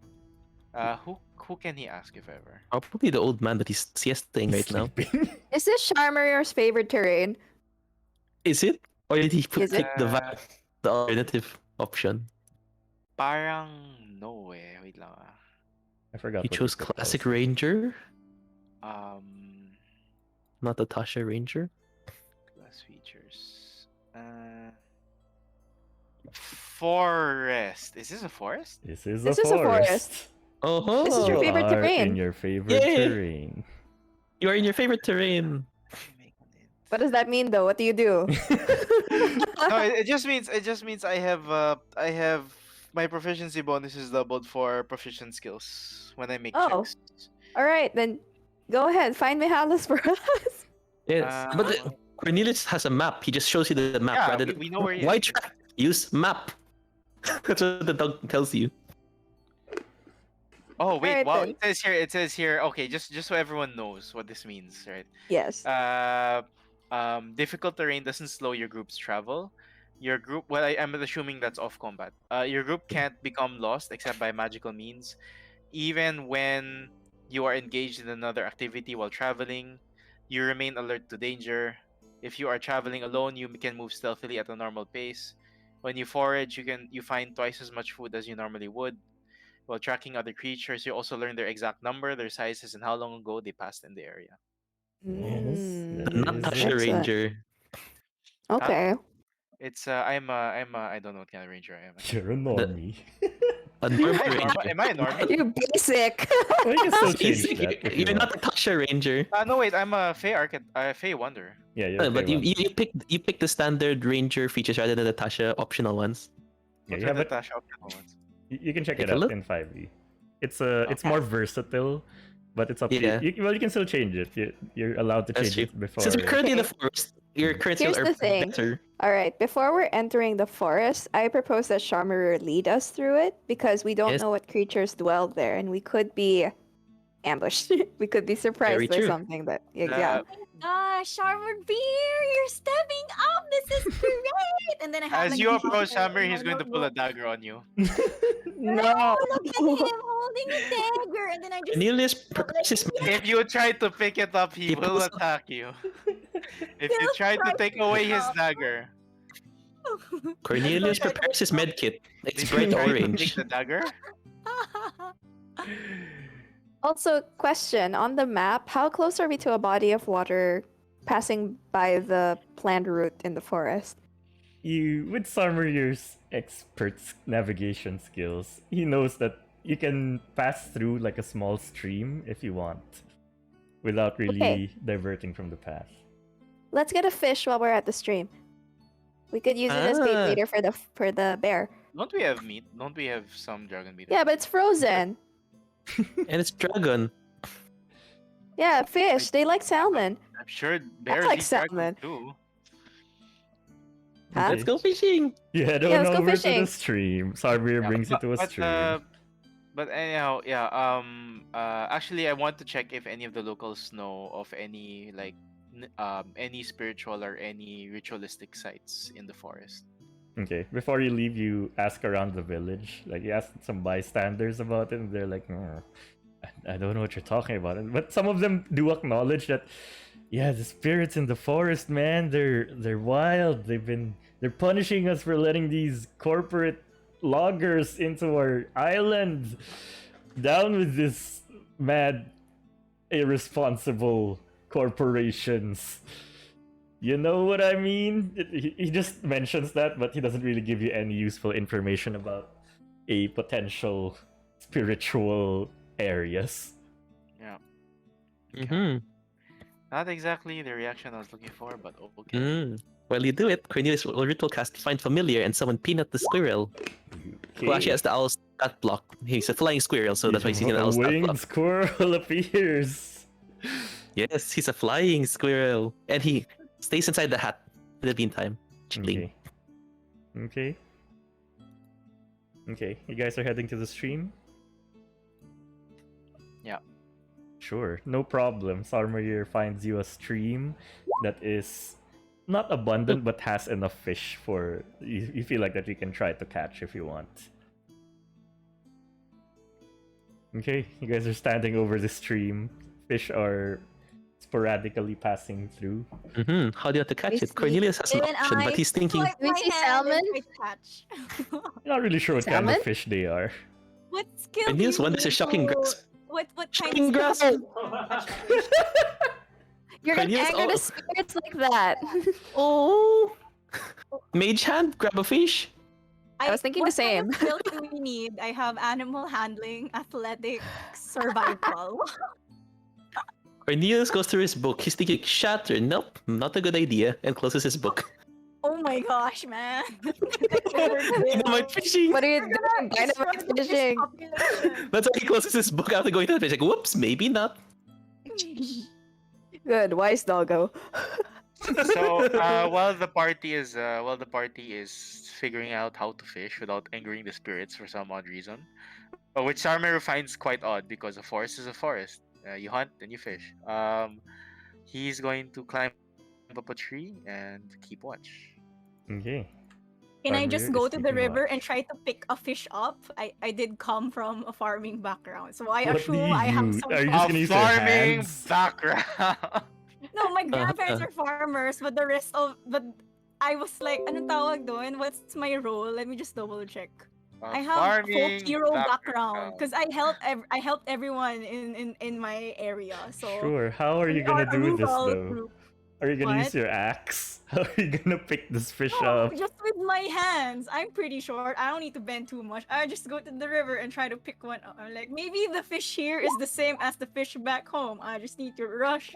Who can he ask if ever? Probably the old man that he's siesting He's right now. sleeping. Is this Charmer's favorite terrain? Is it? Or did he Is it? pick the alternative option? Parang no eh. Wait lang ah. I forgot. He what chose picked Classic also. Ranger, Um, not the Tasha Ranger. class features. Forest. Is this a forest? This is This a is a forest. forest. Oh, This is your You favorite are terrain. in your favorite Yay! terrain. You are in your favorite terrain. What does that mean, though? What do you do? No, it just means I have my proficiency bonus is doubled for proficient skills when I make Oh. checks. All right, then go ahead. Find Mihalis for us. Yes, but Cornelius has a map. He just shows you the map Yeah, rather we know where he Why is. track? Use map. That's what the dog tells you. Oh wait, Alright, wow! then. It says here. Okay, just so everyone knows what this means, right? Yes. Difficult terrain doesn't slow your group's travel. Your group, well, I'm assuming that's off combat. Your group can't become lost except by magical means, even when you are engaged in another activity while traveling. You remain alert to danger. If you are traveling alone, you can move stealthily at a normal pace. When you forage, you find twice as much food as you normally would. While tracking other creatures, you also learn their exact number, their sizes, and how long ago they passed in the area. Yes, that Not is Tasha it. Ranger. Okay. It's I don't know what kind of ranger I am. You're a normie. A normal Am I ranger. am I a normie? You're basic. Well, you can still He's- change that if you You're want. not a Tasha Ranger. No wait, I'm a Fey Wonder. Yeah, you're But okay you one. pick the standard Ranger features rather than the Tasha optional ones. Yeah, What you are have the it. Tasha optional ones? You can check Take it a out look. in 5e. It's more versatile, but it's up to Yeah. you. Well, you can still change it. You're allowed to That's change true. it before. Since we're currently in the Okay. forest, your current skills Here's are the thing. better. All right, before we're entering the forest, I propose that Charmer lead us through it because we don't Yes. know what creatures dwell there, and we could be ambushed. We could be surprised Very by true. something that yeah. Gosh, Sharwood Beer, you're stepping up. This is great. And then I have As like, you a approach notebook Hammer, in he's my going to pull a notebook. dagger on you. No. Look at him holding a dagger, and then I just Cornelius felt prepares his map. If you try to pick it up, he He will pulls up- attack you. If you Still try to tries take to away pick his up. dagger, Cornelius Don't try to prepares his pick up. med kit. It's did you bright try to orange. take the dagger? Also, question on the map: how close are we to a body of water passing by the planned route in the forest? You with Summerier's expert navigation skills, he knows that you can pass through like a small stream if you want, without really Okay. diverting from the path. Let's get a fish while we're at the stream. We could use it as bait Ah. later for the bear. Don't we have meat? Don't we have some dragon meat? Yeah, but it's frozen. And it's dragon. Yeah, fish. They like salmon. I'm sure bears like eat dragon salmon. too. Huh? Let's go fishing. You head Yeah, on let's go over to fishing. the stream. Summer Yeah, brings you to a but, stream. but anyhow, yeah. Actually, I want to check if any of the locals know of any like any spiritual or any ritualistic sites in the forest. Okay, before you leave, you ask around the village. Like, you ask some bystanders about it, and they're like, I don't know what you're talking about. But some of them do acknowledge that, yeah, the spirits in the forest, man, they're wild. They're punishing us for letting these corporate loggers into our island. Down with this mad, irresponsible corporations. You know what I mean? He just mentions that, but he doesn't really give you any useful information about a potential spiritual areas. Yeah, Mm-hmm. not exactly the reaction I was looking for, but okay. Well, you do it. Cornelius will ritual cast Find Familiar and summon Peanut the Squirrel. Okay. Who actually has the owl stat block. He's a flying squirrel, so that's why he's using an A owl stat winged block. squirrel appears. Yes, he's a flying squirrel. And he stays inside the hat in the meantime. Chilling. Okay. Okay. You guys are heading to the stream? Yeah. Sure, no problem. Sarmayer finds you a stream that is not abundant but has enough fish for you feel like that you can try to catch if you want. Okay, you guys are standing over the stream. Fish are sporadically passing through. How do you have to catch We it? see- Cornelius has an Then option, but I he's thinking. swipe Do we my see hand and salmon? I catch. Not really sure what kind Salmon? of fish they are. What skill? Cornelius do you wonders a need shocking to- grasp. What Shocking kind of grasp! skill do you need to catch fish? You're gonna Cornelius, anger oh. the spirits like that. Oh! Mage hand, grab a fish. I was thinking the what kind of same. skills do we need? I have animal handling, athletics, survival. Cornelius goes through his book. He's thinking, shatter. Nope, not a good idea. And closes his book. Oh my gosh, man! Dynamite fishing! What are you We're doing? gonna destroy Dynamite the fish fishing. population. That's why he closes his book after going to the fish. Like, whoops, maybe not. Good, wise doggo. So while the party is figuring out how to fish without angering the spirits for some odd reason, which Sarmeru finds quite odd because a forest is a forest. You hunt and you fish. He's going to climb up a tree and keep watch. Okay. Can I Farmer just is go to the keeping river watch. and try to pick a fish up? I did come from a farming background, so I What do assume you I have use? some. Are you just A gonna use your farming hands? background. No, my grandparents are farmers, but the rest of I was like, anong tawag doon? What's my role? Let me just double check. I have folk farming hero background because I helped everyone in my area. So Sure. How are you we are gonna a do this rural though? group. Are you gonna use What? your axe? How are you gonna pick this fish No, up? just with my hands. I'm pretty short. I don't need to bend too much. I just go to the river and try to pick one up. I'm like, maybe the fish here is the same as the fish back home. I just need to rush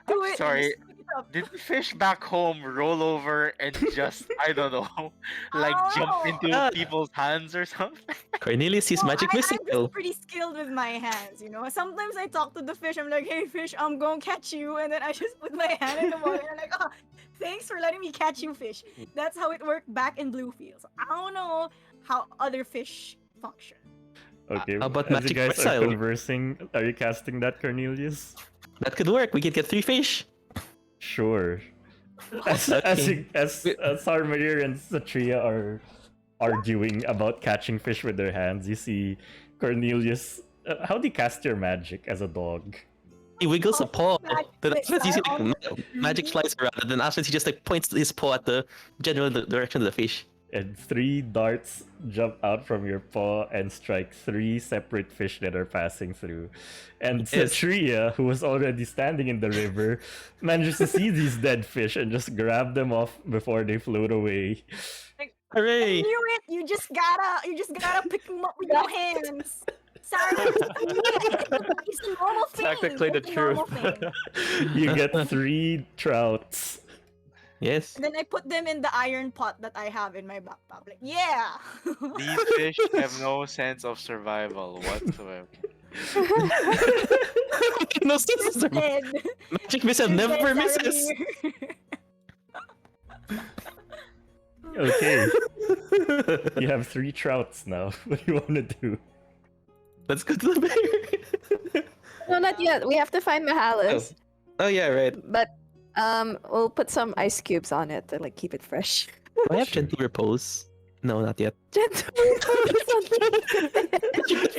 to I'm it. and sorry. just pick it up. Did the fish back home roll over and just I don't know, like jump Oh. into people's hands or something? Cornelius sees No, magic I'm missile. just pretty skilled with my hands, you know. Sometimes I talk to the fish. I'm like, "Hey, fish, I'm gonna catch you," and then I just put my hand in the water. And like, "Oh, thanks for letting me catch you, fish." That's how it worked back in Bluefields. I don't know how other fish function. Okay. How about as you magic guys are missile? conversing, are you casting that, Cornelius? That could work. We could get 3 fish. Sure. As Sarmarir and Satria are arguing about catching fish with their hands, you see Cornelius. How do you cast your magic as a dog? He wiggles a paw. Magic Then after that, he's missile. like magic slicer rather. Then after he just like points his paw at the general direction of the fish. And 3 darts jump out from your paw and strike 3 separate fish that are passing through. And Yes. Satria, who was already standing in the river, manages to see these dead fish and just grab them off before they float away. I Hooray! knew it. You just gotta pick them up with your hands. Sorry, it's a normal thing. Technically the It's a normal truth. thing. You get 3 trouts. Yes. And then I put them in the iron pot that I have in my backpack. Like, yeah. These fish have no sense of survival whatsoever. No sense of survival. Dead. Magic missile Dead never are misses. here. Okay, you have 3 trouts now. What do you want to do? Let's go to the bear. No, not yet. We have to find Mahalis. Oh yeah, right. But we'll put some ice cubes on it to like keep it fresh. Do I have gentle repose? No, not yet. Gentle.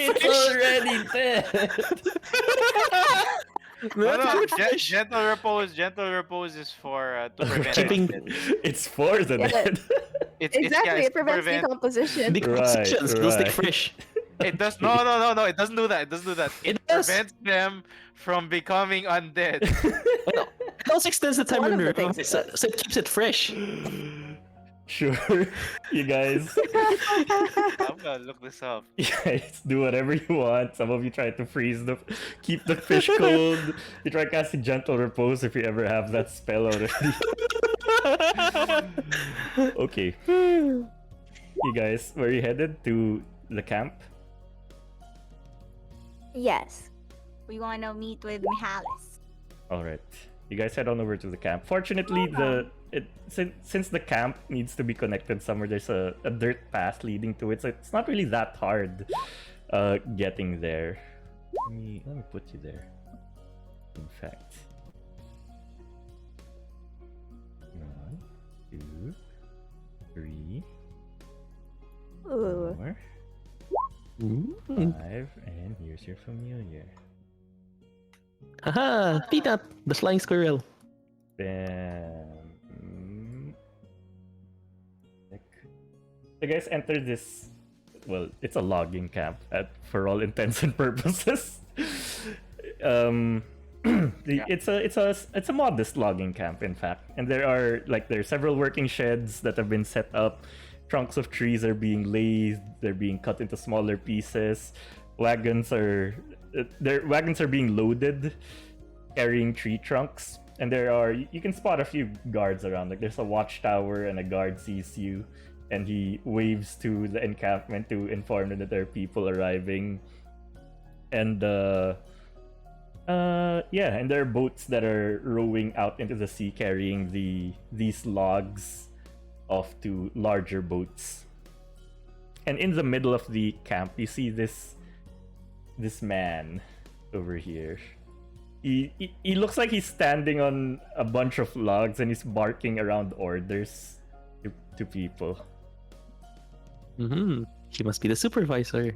It's already dead. No, gentle repose is for to prevent Keeping- death. It's for the Yeah. dead. Exactly, it's it prevents to prevent. decomposition. Decompositions. They'll stay right. fresh. It does no. It doesn't do that. It doesn't do that. It does. Prevents them from becoming undead. Well, it also extends the time One of in the the river, things it so, does. so it keeps it fresh. Sure, you guys. I'm gonna look this up. You guys do whatever you want. Some of you try to keep the fish cold. You try casting gentle repose if you ever have that spell already. Okay. you guys, were you headed to the camp? Yes. We want to meet with Mihalis. All right, you guys head on over to the camp. Fortunately, since the camp needs to be connected somewhere, there's a dirt path leading to it, so it's not really that hard getting there. Let me put you there. In fact, 1, 2, 3, Ooh. 4, Ooh. 5, and here's your familiar. Haha! Peanut, the flying squirrel. Then, you guys enter this. Well, it's a logging camp for all intents and purposes. It's a modest logging camp, in fact, and there are several working sheds that have been set up. Trunks of trees are being lathed. They're being cut into smaller pieces. Wagons are being loaded, carrying tree trunks. And you can spot a few guards around. Like there's a watchtower, and a guard sees you, and he waves to the encampment to inform them that there are people arriving. And and there are boats that are rowing out into the sea, carrying these logs off to larger boats. And in the middle of the camp, you see this man over here. He looks like he's standing on a bunch of logs, and he's barking around orders to people. He must be the supervisor.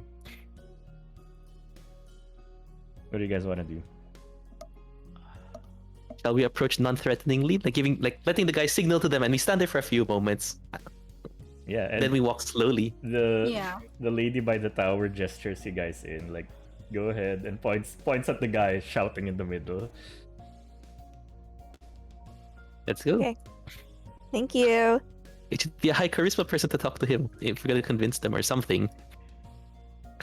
What do you guys want to do? Shall we approach non-threateningly, letting the guy signal to them, and we stand there for a few moments? Yeah, and Then we walk slowly. the lady by the tower gestures you guys in, like, go ahead, and points at the guy shouting in the middle. Let's go. Okay. Thank you. It should be a high charisma person to talk to him if we're gonna convince them or something.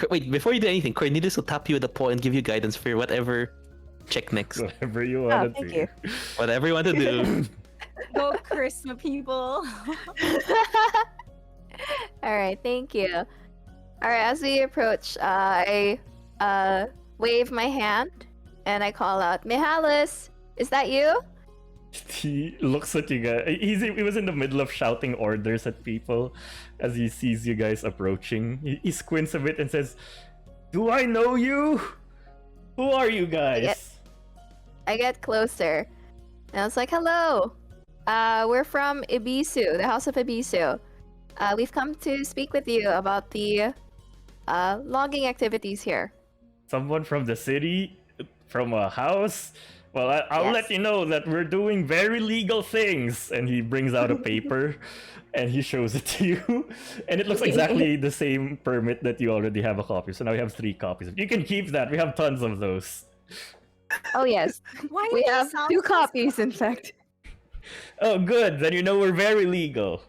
Wait, before you do anything, Cornelius will tap you with a paw and give you guidance for whatever check next. Whatever you want to thank do. you. Whatever you want to do. Go charisma, people. All right, thank you. All right, as we approach, I wave my hand and I call out, Mihalis, is that you? He looks at you guys. He was in the middle of shouting orders at people as he sees you guys approaching. He squints a bit and says, "Do I know you? Who are you guys?" I get closer. And I was like, hello. We're from Ebisu, the House of Ebisu. We've come to speak with you about the logging activities here. Someone from the city? From a house? Well, I'll Yes. let you know that we're doing very legal things. And he brings out a paper and he shows it to you. And it looks exactly the same permit that you already have a copy. So now we have 3 copies. You can keep that. We have tons of those. Oh, yes. Why We do you have sound 2 so copies, in fact. Oh, good. Then you know we're very legal.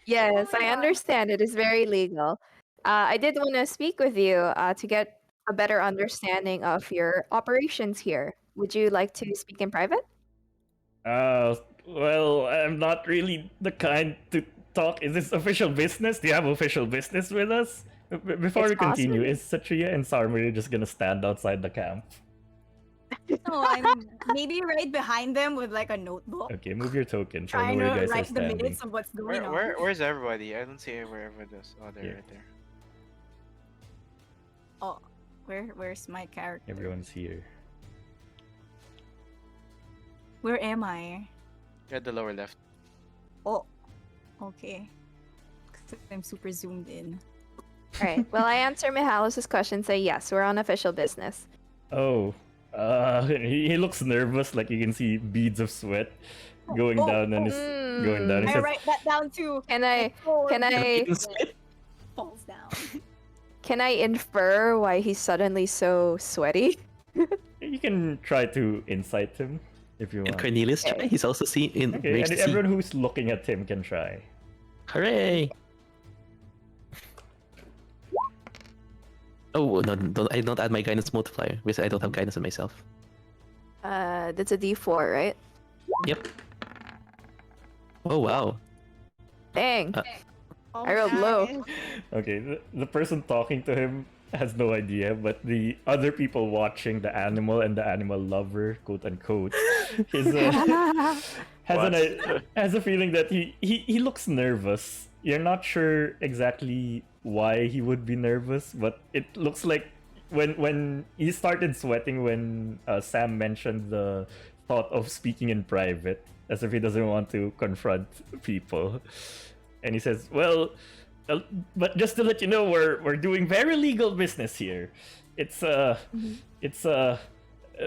Yes, my I God. understand. It is very legal. I did want to speak with you to get a better understanding of your operations here. Would you like to speak in private? Well, I'm not really the kind to talk. Is this official business? Do you have official business with us? Before It's we continue, possible. is Satria and Sarmari just gonna stand outside the camp? No, I'm maybe right behind them with like a notebook, Okay, move your token so I trying know where to you guys are write the standing. minutes of what's going on. Where's everybody? I don't see where everybody is. Oh, there, Yeah. right there. Oh, where's my character? Everyone's here. Where am I? You're at the lower left. Oh, okay. 'Cause I'm super zoomed in. All right. Well, I answer Mihalis' question. Say yes, we're on official business. Oh, he looks nervous. Like you can see beads of sweat going down on his going down. He I says, write that down too. Can I Falls down. can I infer why he's suddenly so sweaty? you can try to incite him if you And want. Cornelius try. He's also in Okay, range and to see. everyone who's looking at him can try. Hooray! Oh no! I don't add my guidance multiplier because I don't have guidance on myself. That's a D4, right? Yep. Oh wow! Dang. Oh I rolled low. nice. Okay, the person talking to him has no idea, but the other people watching, the animal and the animal lover, quote unquote, is What? has a feeling that he looks nervous. You're not sure exactly why he would be nervous, but it looks like when he started sweating when Sam mentioned the thought of speaking in private, as if he doesn't want to confront people. And he says, "Well, but just to let you know, we're doing very legal business here. It's it's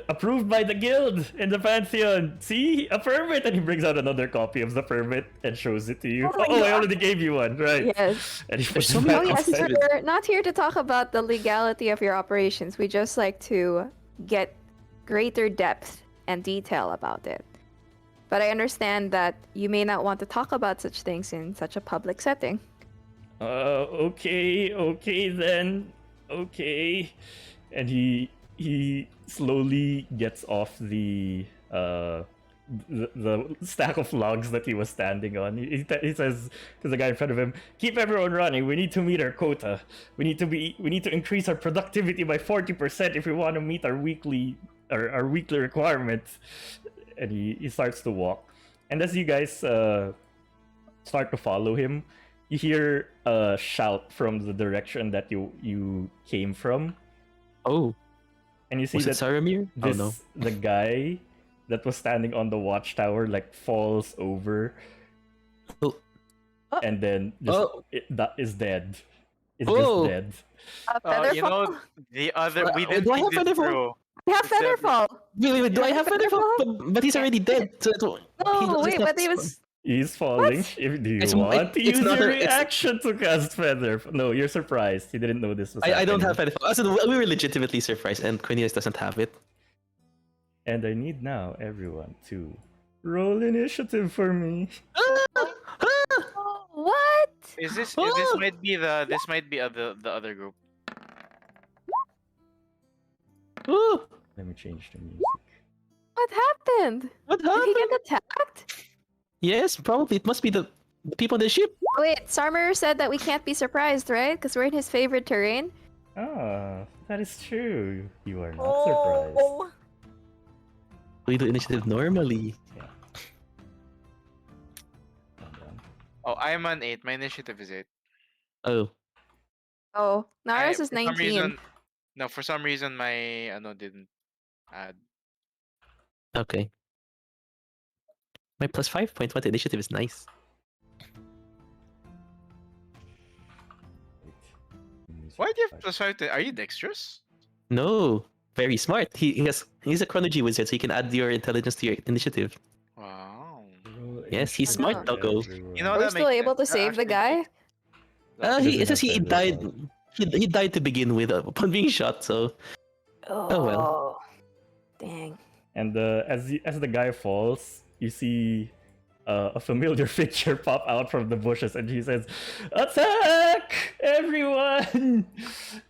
approved by the guild in the Pantheon. See, a permit." And he brings out another copy of the permit and shows it to you. Oh my Oh, I God. already gave you one, right? Yes. And he There's puts so it many back Oh yes, inside. copies. we're not here to talk about the legality of your operations. We just like to get greater depth and detail about it. But I understand that you may not want to talk about such things in such a public setting. Okay then, okay. And he slowly gets off the stack of logs that he was standing on. He says to the guy in front of him, "Keep everyone running. We need to meet our quota. We need to increase our productivity by 40% if we want to meet our weekly requirements." And he starts to walk. And as you guys start to follow him, you hear a shout from the direction that you came from, Oh, and you see was it that Saramir? Oh this no. the guy that was standing on the watchtower like falls over Oh, and then just Oh. that is dead. Is Oh. just dead. You know, Featherfall. the other we Uh, didn't do I think have this Featherfall? through. I have It's every- Featherfall. Wait, do I Yeah, have Featherfall? But he's already dead. So No, wait, but he was. He's falling. What? If do you It's- want to it's use not your a- it's- reaction to cast feather? No, you're surprised. You didn't know this was I don't have happening. Featherfall. So we were legitimately surprised, and Cornelius doesn't have it. And I need now everyone to roll initiative for me. Oh, what? This Oh! might be the other group. Oh, Let me change the music. What happened? what Did he happened? get attacked? Yes, probably. It must be the people on the ship. Wait, Sarmer said that we can't be surprised, right? Because we're in his favorite terrain. Ah, that is true. You are not surprised. Oh, We do initiative normally. Hold on. Oh, I'm on 8. My initiative is 8. Oh, Oh, Naras is For some 19. reason, no, for some reason my didn't add. okay. My plus 5 point what initiative is nice. Wait. Why do you have +5 to? Are you dexterous? No, very smart. He's a chronology wizard, so he can add your intelligence to your initiative. Wow. Roll Yes, he's initiative, smart, doggo. everyone. You know Are we that still makes able to sense. That save the actually guy? makes- He doesn't it says have he feather died. fall. He died to begin with upon being shot. So Oh, well. Dang. And as the guy falls, you see a familiar figure pop out from the bushes, and he says, "Attack, everyone!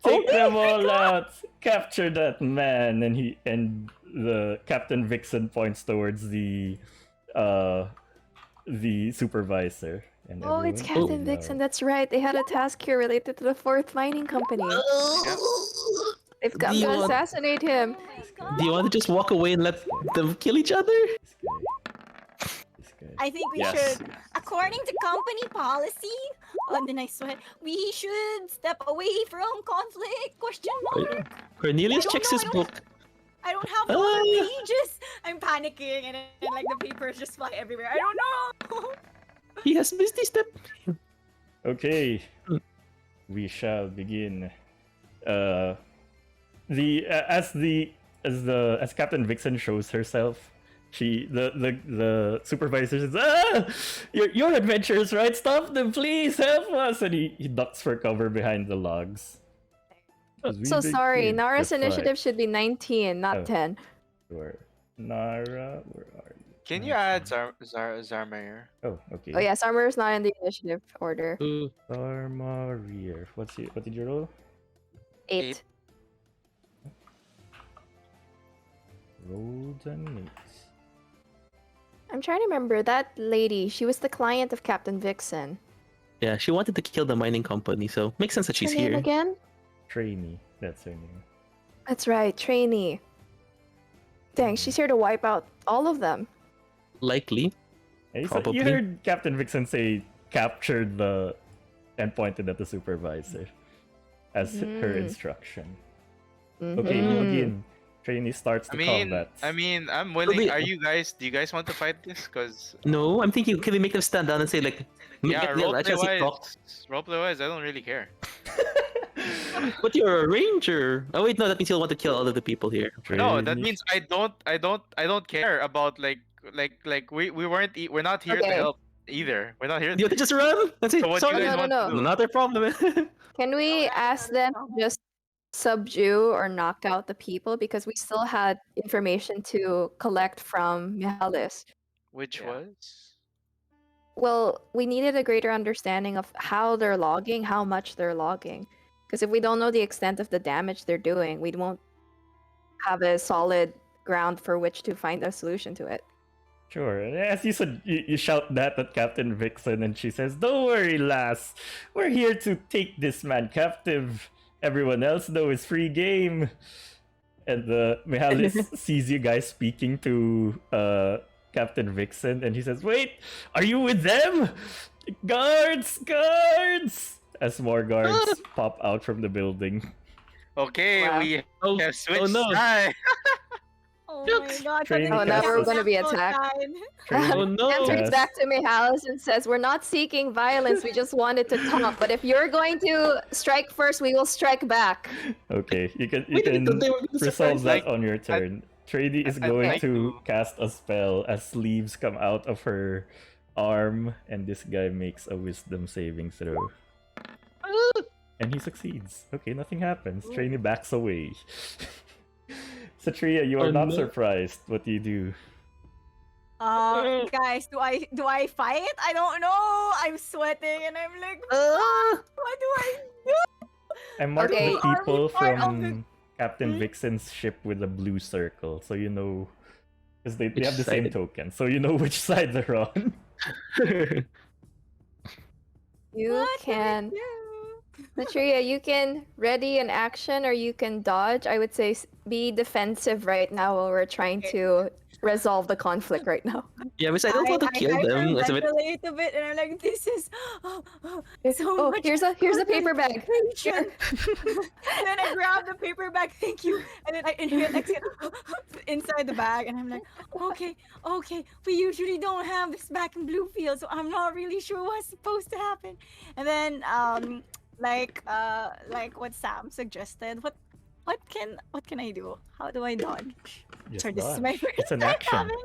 Take them all out! Capture that man!" And the Captain Vixen points towards the supervisor. And Oh, it's everyone Captain is Vixen. now- That's right. They had a task here related to the fourth mining company. They've come Do you to want- assassinate him. oh my god. Do you want to just walk away and let them kill each other? This guy. I think we Yes. should, according to company policy, on the nice sweat, we should step away from conflict. Question mark. Cornelius I don't checks know, his I don't- book. I don't have Ah. more pages. I'm panicking, and then like the papers just fly everywhere. I don't know. He has Misty Step. Okay, we shall begin. As Captain Vixen shows herself, the supervisor says, "Ah, your adventurers, right? Stop them, please help us!" And he ducks for cover behind the logs. As we So sorry, begin Nara's the fight. initiative should be 19, not Oh. 10. Sure. Nara, where are you? Can you add Zarmayer? Oh, okay. Oh yeah, Sarmer is not in the initiative order. Zarmarir. What did you roll? 8. Rolled an 8. I'm trying to remember that lady. She was the client of Captain Vixen. Yeah, she wanted to kill the mining company, so makes sense that she's Her name here. again? Trainee, that's her name. That's right, trainee. Dang, she's here to wipe out all of them. Likely. Hey, so Probably. you heard Captain Vixen say captured the and pointed at the supervisor as her instruction. Okay, Mhm. begin. Trainee starts the combat. I'm willing. they- Do you guys want to fight this? Cause No, I'm thinking, can we make them stand down and say like, yeah, get a chance to talk? roleplay wise, I don't really care. But you're a ranger. Oh wait, no, that means you'll want to kill all of the people here. No, that Trainee- means I don't care about we're not here to Okay. help either. We're not here. You want to just run? That's it. So what do you Sorry, guys want no. to do? not their problem. Can we ask them to just subdue or knock out the people because we still had information to collect from Mihalis? Which Yeah. was? Well, we needed a greater understanding of how they're logging, how much they're logging. Because if we don't know the extent of the damage they're doing, we won't have a solid ground for which to find a solution to it. Sure. And as you said, you shout that at Captain Vixen, and she says, "Don't worry, lass. We're here to take this man captive. Everyone else, though, is free game." And Mihalis sees you guys speaking to Captain Vixen, and he says, "Wait, are you with them? Guards! Guards!" As more guards pop out from the building. Okay, Wow. we Oh, have switched no. sides. Oh Jukes. my god. Training suddenly Oh, now we're Captain gonna be Apple attacked. died. Oh no. And turns Yes. back to Mihalis and says, "We're not seeking violence, we just wanted to talk. But if you're going to strike first, we will strike back." Okay, you can Wait, they were gonna resolve surprise that like- on your turn. Trady is I'd going like to to- cast a spell as sleeves come out of her arm, and this guy makes a wisdom saving throw. And he succeeds. Okay, nothing happens. Trady backs away. Satria, you are Oh, not no. surprised. What do you do? Guys, do I fight? I don't know. I'm sweating and I'm like, what do I do? I'm marking Okay. the people Are we part of from Captain Hmm? Vixen's ship with a blue circle, so you know, because they Which have the same side? token, so you know which side they're on. You What do I can, do? Latria, you can ready an action or you can dodge. I would say be defensive right now while we're trying to resolve the conflict right now. Yeah, because I don't want to kill I them. It's a bit... hyperventilate a bit and I'm like, this is so Oh, much here's a paper bag. concentration. And then I grab the paper bag, thank you. And then I inhale, exhale inside the bag. And I'm like, okay. We usually don't have this back in Bluefield, so I'm not really sure what's supposed to happen. And then, like what Sam suggested, what can I do? How do I dodge? Just Sorry, this is dodge. my first It's an time action. having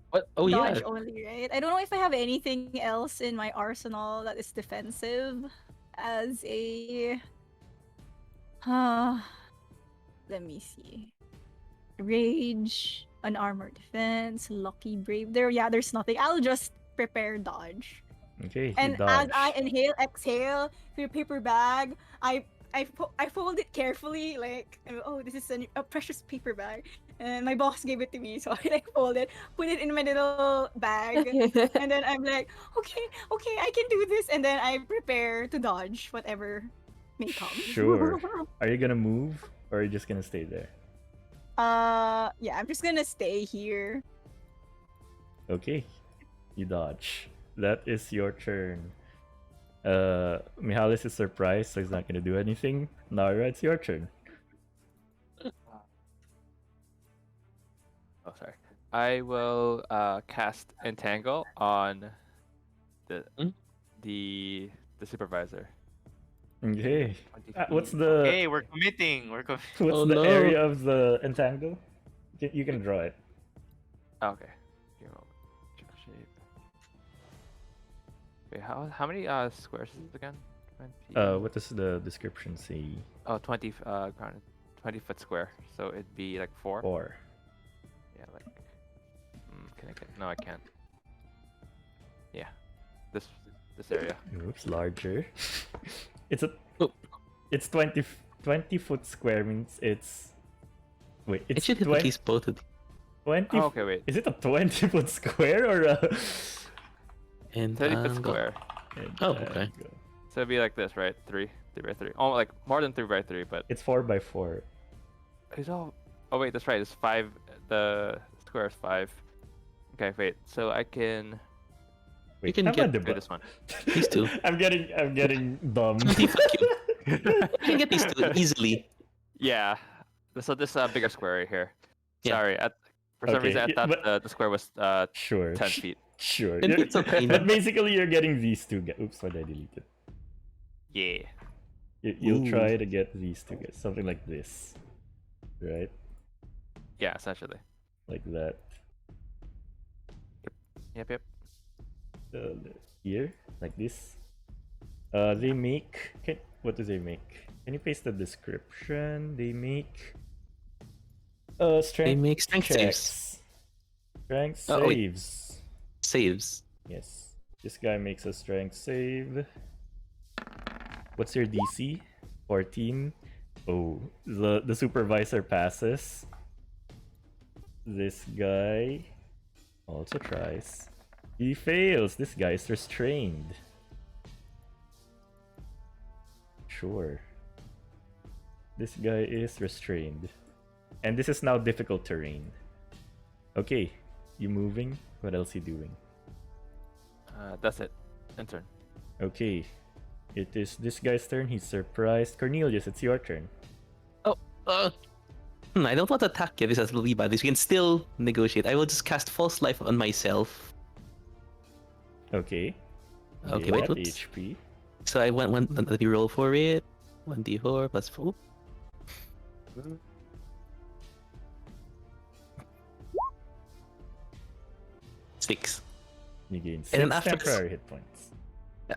What? Oh yeah. dodge only, right? I don't know if I have anything else in my arsenal that is defensive as a let me see. Rage, unarmored defense, lucky brave. There's nothing. I'll just prepare dodge. Okay, you And dodge. as I inhale, exhale through the paper bag, I fold it carefully, like, oh, this is a precious paper bag. And my boss gave it to me, so I like fold it, put it in my little bag, and then I'm like, okay, I can do this, and then I prepare to dodge whatever may come. Sure. Are you gonna move, or are you just gonna stay there? Yeah, I'm just gonna stay here. Okay, you dodge. That is your turn. Mihalis is surprised, so he's not gonna do anything. Nara, it's your turn. Oh, sorry. I will cast Entangle on the Hmm? the supervisor. Okay. 20 What's feet. the Hey, we're committing. what's Oh, the no. area of the entangle? You can draw it. Oh, okay. Give me a moment. Check shape. Wait, how many squares is it again? 20. What does the description say? Oh, 20 grounded, 20-foot square. So it'd be like 4. 4. Yeah, like. Can I get? No, I can't. Yeah, this area. Oops, larger. It's a. Oh. It's 20 foot square means it's. Wait, It it's should hit at 20, least both of them. 20 Oh, okay, wait. Is it a 20 foot square or a? And 30-foot square. And Oh, okay. go. So it'd be like this, right? 3 by 3. Oh, like more than 3 by 3, but It's 4x4. it's all. Oh wait, that's right. It's 5. The square is 5. Okay, wait. So I can Wait, can I'm get on the do this one. These two. I'm getting dumb. Fuck you. You can get these two easily. Yeah. So this bigger square right here. Yeah. Sorry. For some Okay, reason, I yeah, thought but- the square was Sure. 10 feet. Sure. And it's okay. But basically, you're getting these two guys. Oops, why did I delete it? Yeah. You'll Ooh. try to get these two guys. Something like this. Right? Yeah, essentially. Like that. Yep. Here? Like this. They make... what do they make? Can you paste the description? They make... strength They make strength saves. checks. Strength Oh, wait. saves. Saves. Yes. This guy makes a strength save. What's your DC? 14. Oh, the supervisor passes. This guy also tries. He fails. This guy is restrained. Sure. This guy is restrained. And this is now difficult terrain. Okay, you moving? What else you doing? That's it. Intern. Okay. It is this guy's turn. He's surprised. Cornelius, it's your turn. I don't want to attack you. This is really bad. We can still negotiate. I will just cast False Life on myself. Okay. Okay, Gain wait, that whoops. HP. So I went one. Let me roll for it. 1d4 plus 4. Six. You gain And 6 then after temporary hit points.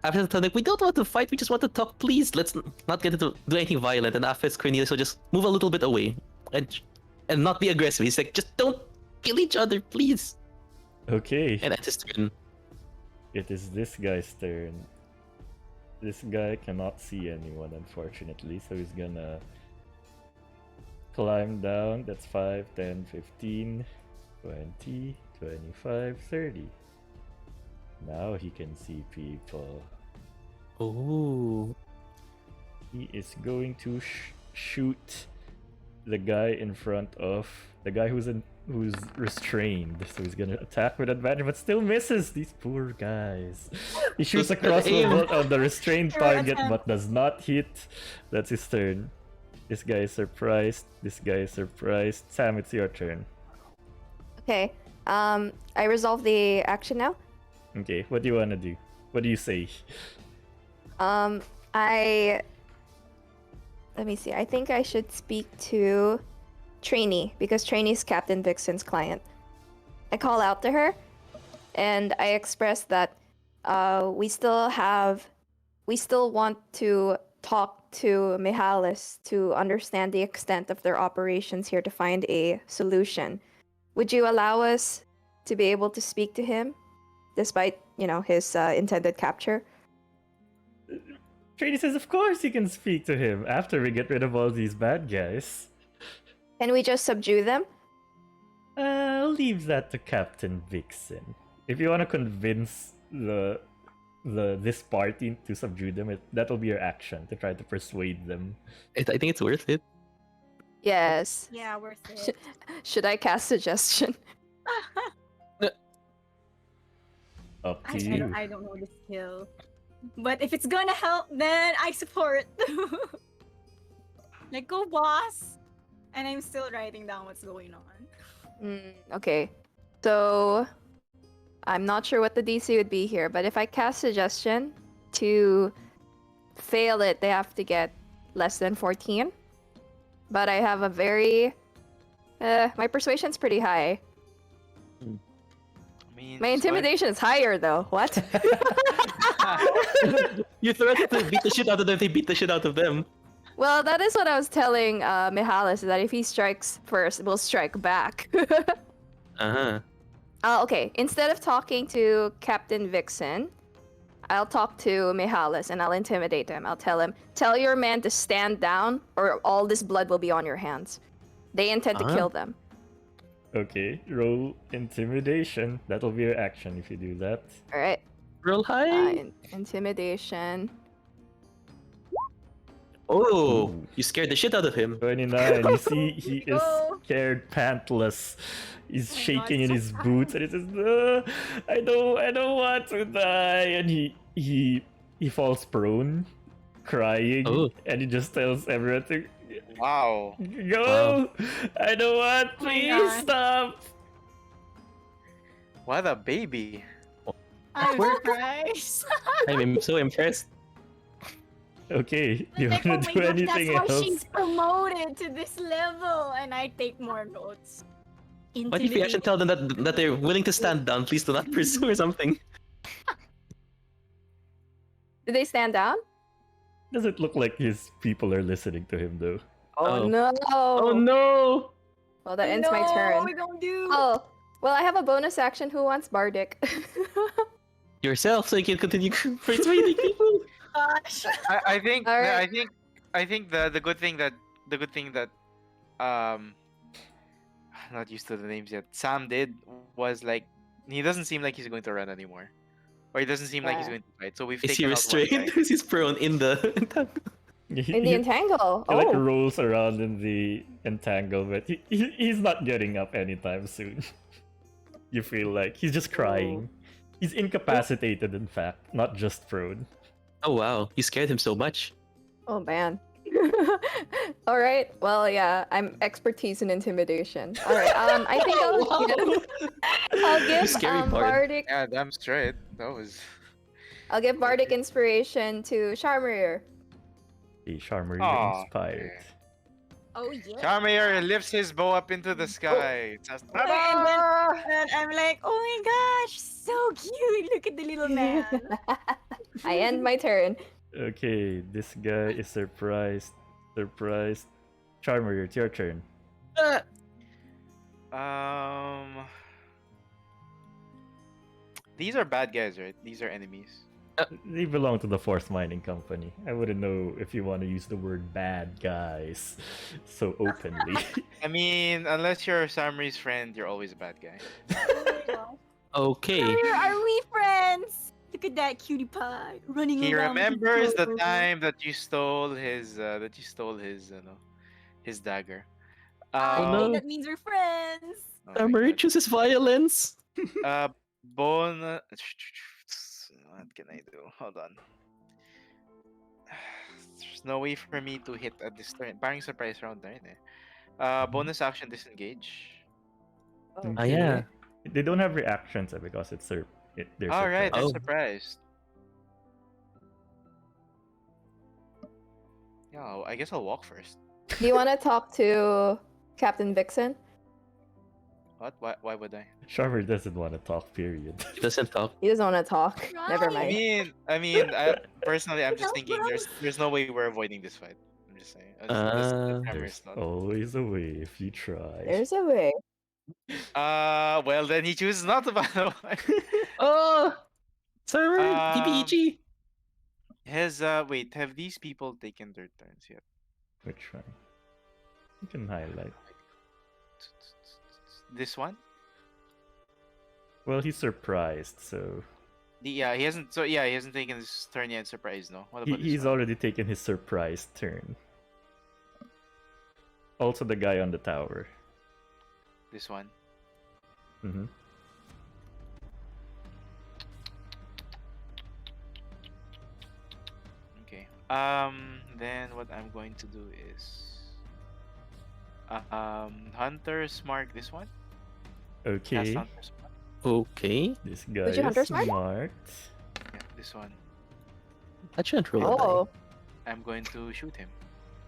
After the like, we don't want to fight. We just want to talk. Please, let's not get into do anything violent. And after Cornelius will just move a little bit away and not be aggressive. He's like, just don't kill each other, please. Okay. And that's his turn. It is this guy's turn. This guy cannot see anyone, unfortunately, so he's gonna climb down. That's 5, 10, 15, 20, 25, 30. Now he can see people. Oh. He is going to shoot the guy in front of the guy who's restrained. So he's gonna attack with advantage, but still misses. These poor guys. He shoots across the bolt of the restrained target, but does not hit. That's his turn. This guy is surprised. This guy is surprised. Sam, it's your turn. Okay. I resolve the action now. Okay, what do you wanna do? What do you say? Let me see. I think I should speak to Trainee because Trainee's Captain Vixen's client. I call out to her, and I express that we still want to talk to Mihalis to understand the extent of their operations here to find a solution. Would you allow us to be able to speak to him, despite his intended capture? Trady says, of course you can speak to him after we get rid of all these bad guys. Can we just subdue them? I'll leave that to Captain Vixen. If you want to convince this party to subdue them, that'll be your action to try to persuade them. I think it's worth it. Yes. Yeah, worth it. Should I cast suggestion? Up to you. I don't know the skill. But if it's gonna help, then I support. Like, go boss! And I'm still writing down what's going on. Okay. So, I'm not sure what the DC would be here, but if I cast suggestion, to fail it, they have to get less than 14. But I have a very... my persuasion's pretty high. My intimidation is higher, though. What? You threatened to beat the shit out of them. They beat the shit out of them. Well, that is what I was telling Mihalis, that if he strikes first, we'll strike back. Okay, instead of talking to Captain Vixen, I'll talk to Mihalis and I'll intimidate him. I'll tell him, tell your man to stand down or all this blood will be on your hands. They intend to kill them. Okay, roll intimidation. That'll be your action if you do that. Alright. Roll high. Intimidation. Oh, Ooh. you scared the shit out of him. 29. You see, he we is go. scared, pantless. He's Oh my shaking God, in so his boots, and he says, "No, I don't want to die." And he falls prone, crying, Oh. and he just tells everyone to Wow. go. Wow. I don't want. Oh my Please God. stop. What a baby. I'm Awkward. surprised. I'm so impressed. Okay, do you Like, want oh to my do gosh, anything that's why else? she's promoted to this level, and I take more notes. What if you actually tell them that they're willing to stand down? Please do not pursue or something. Did they stand down? Does it look like his people are listening to him though? Oh, Oh. no. Oh no! Well, that ends my What turn. we gonna do? Oh, well, I have a bonus action. Who wants Bardic? Yourself, so you can continue persuading people. Gosh. I think All right. I think the good thing that um I'm not used to the names yet. Sam did was like he doesn't seem like he's going to run anymore, or he doesn't seem like he's Yeah. going to fight. So we've Is he taken out one restrained? guy. Is he prone in the? In the entangle. He like Oh. rolls around in the entanglement. He's not getting up anytime soon. You feel like he's just crying. He's incapacitated, in fact, not just prone. Oh wow, you scared him so much. Oh, man. All right. Well, yeah, I'm expertise in intimidation. All right. I think I'll give scary bard. Bardic. Yeah, damn straight. That was. I'll give Bardic inspiration to Charmier. The Charmer Aw, inspired. Oh yeah. Charmier lifts his bow up into the sky. Just, And I'm like, oh my gosh, so cute. Look at the little man. I end my turn. Okay, this guy is surprised. Surprised. Charmer, it's your turn. These are bad guys, right? These are enemies. They belong to the Fourth Mining Company. I wouldn't know if you want to use the word bad guys so openly. I mean, unless you're Samri's friend, you're always a bad guy. Okay. Are we friends? Look at that cutie pie running He around. with his remembers the clothes. time that you stole his his dagger. no. That means we're friends. Oh my Armory God. chooses violence. Bone. What can I do? Hold on. There's no way for me to hit at this turn. Parang surprise round na rin eh. Bonus action disengage. Ah, yeah. They don't have reactions because they're Alright, surprised. I'm Oh. surprised. Yeah, I guess I'll walk first. Do you want to talk to Captain Vixen? What? Why would I? Charmer doesn't want to talk, period. He doesn't talk. He doesn't want to talk. Never Right. mind. Personally, I'm just No thinking there's no way we're avoiding this fight. I'm just saying. There's always a way if you try. There's a way. Well then he chooses not to battle. Oh, server DPEG. Wait, have these people taken their turns yet? Which one? You can highlight. This one? Well, he's surprised, so He hasn't. So yeah, he hasn't taken his turn yet. Surprise, no. What about this he's one? already taken his surprise turn. Also, the guy on the tower. This one. Mm-hmm. Okay. Then what I'm going to do is Hunter's Mark. This one. Cast Okay, Hunter's Mark. Okay, this guy Did you is Hunter's Mark? smart. Yeah, this one. that shouldn't roll a die. Oh, I'm going to shoot him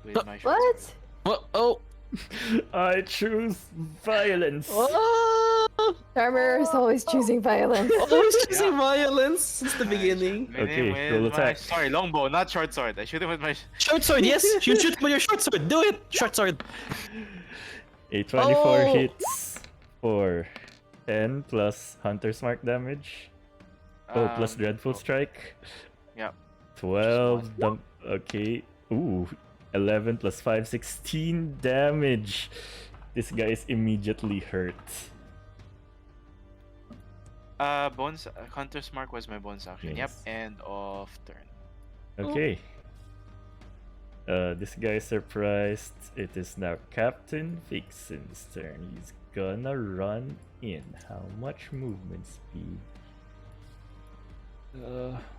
with No, my short sword. what? Oh, I choose violence. oh, Charmer is always choosing violence. always choosing violence since the I beginning. shoot him Okay, with roll my- attack. Sorry, longbow, not short sword. I shoot him with my. Short sword, yes. You shoot with your short sword. Do it. Short sword. A 24 Oh! hits for 10 plus Hunter's Mark damage. Oh, plus Dreadful Strike. Yeah. 12. Okay. Ooh. 11 plus 5, 16 damage. This guy is immediately hurt. Bones. Hunter's Mark was my bonus action. Yep. Yes. End of turn. Okay. This guy's surprised. It is now Captain Vixen's turn. He's gonna run in. How much movement speed?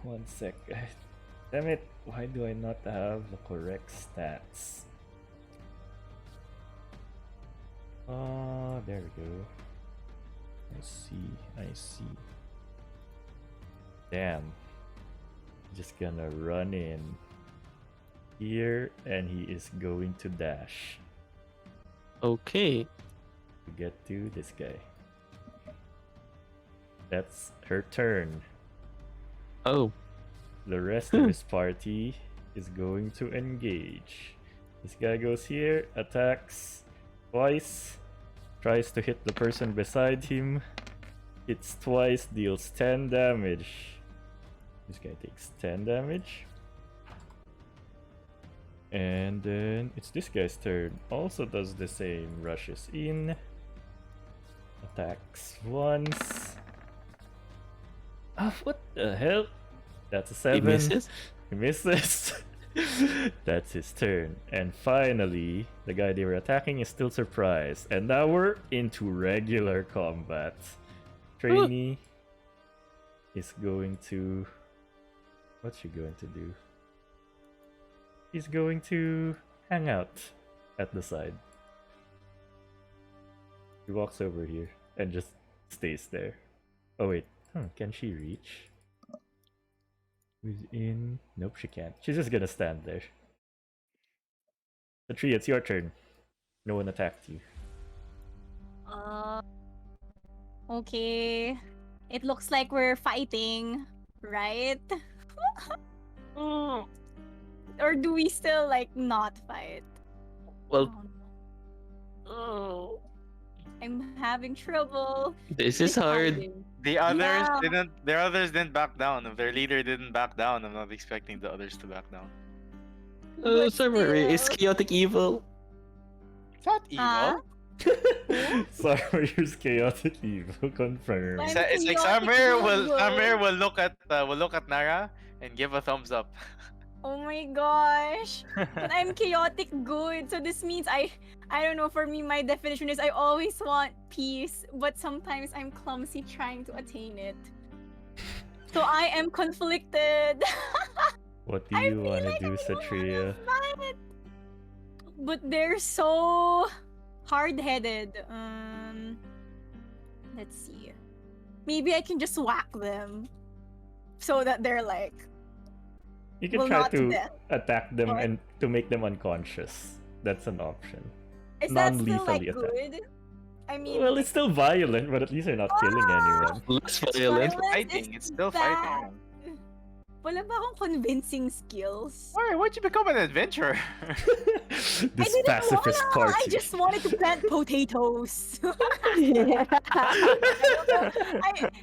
1 sec. Damn it! Why do I not have the correct stats? There we go. I see. Damn. Just gonna run in here, and he is going to dash Okay. to get to this guy. That's her turn. Oh. The rest of his party is going to engage. This guy goes here, attacks twice, tries to hit the person beside him, hits twice, deals 10 damage. This guy takes 10 damage. And then it's this guy's turn. Also does the same. Rushes in, attacks once. What the hell? That's a 7. He misses. He misses. That's his turn. And finally, the guy they were attacking is still surprised. And now we're into regular combat. Trainee is going to... What's she going to do? He's going to hang out at the side. He walks over here and just stays there. Oh wait, can she reach? Within... Nope, she can't. She's just gonna stand there. The tree, it's your turn. No one attacked you. Okay. It looks like we're fighting, right? Or do we still like not fight? Well, Oh, I'm having trouble. this is hard. deciding. The others Yeah. didn't. The others didn't back down. If their leader didn't back down, I'm not expecting the others to back down. Oh, But Summary is still. chaotic evil. It's not evil. Huh? Sarmer's chaotic evil confirmed. Why- It's like chaotic Samir evil. will look at Nara and give a thumbs up. Oh my gosh. But I'm chaotic good. So this means I don't know, for me my definition is I always want peace, but sometimes I'm clumsy trying to attain it. So I am conflicted. What do I you feel want to like do, I don't Satria? wanna fight. But they're so hard-headed. Let's see. Maybe I can just whack them so that they're like You can well, try not to to death. attack them Or- and to make them unconscious. That's an option. Is that still like Non-lethally attack. good? I mean, Well, it's still violent, but at least you're not killing anyone. Less violent. Fighting. It's still fighting. Wala ba akong convincing skills? Why'd you become an adventurer? This I didn't pacifist wanna. party. I just wanted to plant potatoes.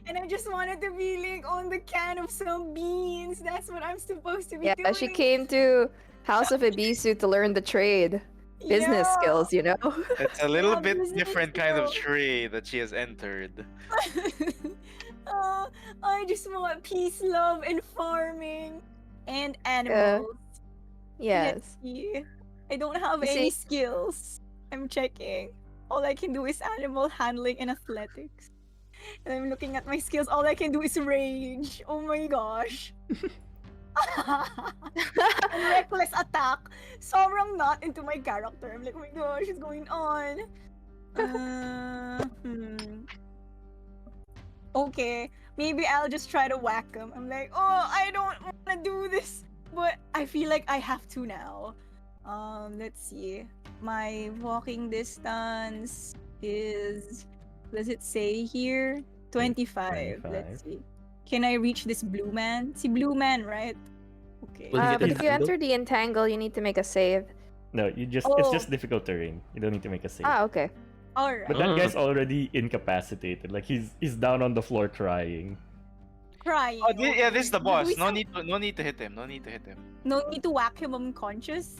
And I just wanted to be like on the can of some beans. That's what I'm supposed to be Yeah, doing. she came to House of Ebisu to learn the trade. Business Yeah. skills, you know? It's a little Yeah, bit business different kind of skills. trade that she has entered. I just want peace, love, and farming. And animals. Let's Yes. see. I don't have You any see- skills. I'm checking. All I can do is animal handling and athletics. And I'm looking at my skills. All I can do is rage. Oh my gosh. And reckless attack. Sobrang not into my character. I'm like, oh my gosh, what's going on? Okay, maybe I'll just try to whack him. I'm like, oh, I don't want to do this, but I feel like I have to now. Let's see. My walking distance is, does it say here? 25. 25. Let's see. Can I reach this blue man? See, blue man, right? Okay. Will he get But if you entangled? enter the entangle, you need to make a save. No, it's Oh. just difficult terrain. You don't need to make a save. Ah, okay. Alright. But that guy's already incapacitated. Like he's down on the floor crying. Crying. Oh, yeah, this is the Do boss. we No still- need to hit him. No need to hit him. No need to whack him unconscious.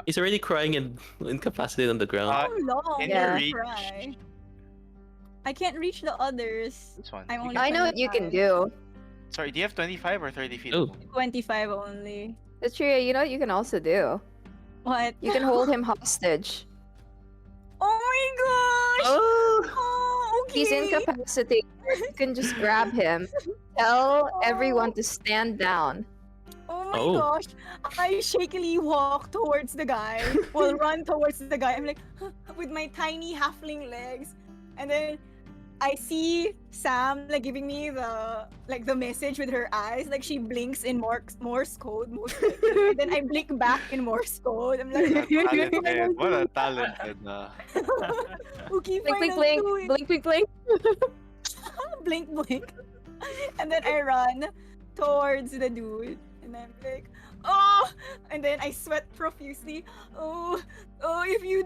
He's already crying and incapacitated on the ground. Uh, How long can will you he reach- cry? I can't reach the others. This one. I'm You only can- I know what you can 25. do. Sorry, do you have 25 or 30 feet? Oh. of movement? 25 only. Satria, you know what you can also do? What? You can hold him hostage. Oh my gosh! Oh. Oh, okay. He's incapacitated. You can just grab him. Tell everyone to stand down. Oh my Oh. gosh. I shakily walk towards the guy. Well, run towards the guy. I'm like, with my tiny halfling legs. And then I see Sam like giving me the message with her eyes. Like she blinks in Morse code most likely. And then I blink back in Morse code. I'm like, Talented. What a talented. okay, Blink, blink, final blink. do it. Blink, blink, blink. Blink, blink. And then I run towards the dude. And I'm like, oh! And then I sweat profusely. Oh, if you,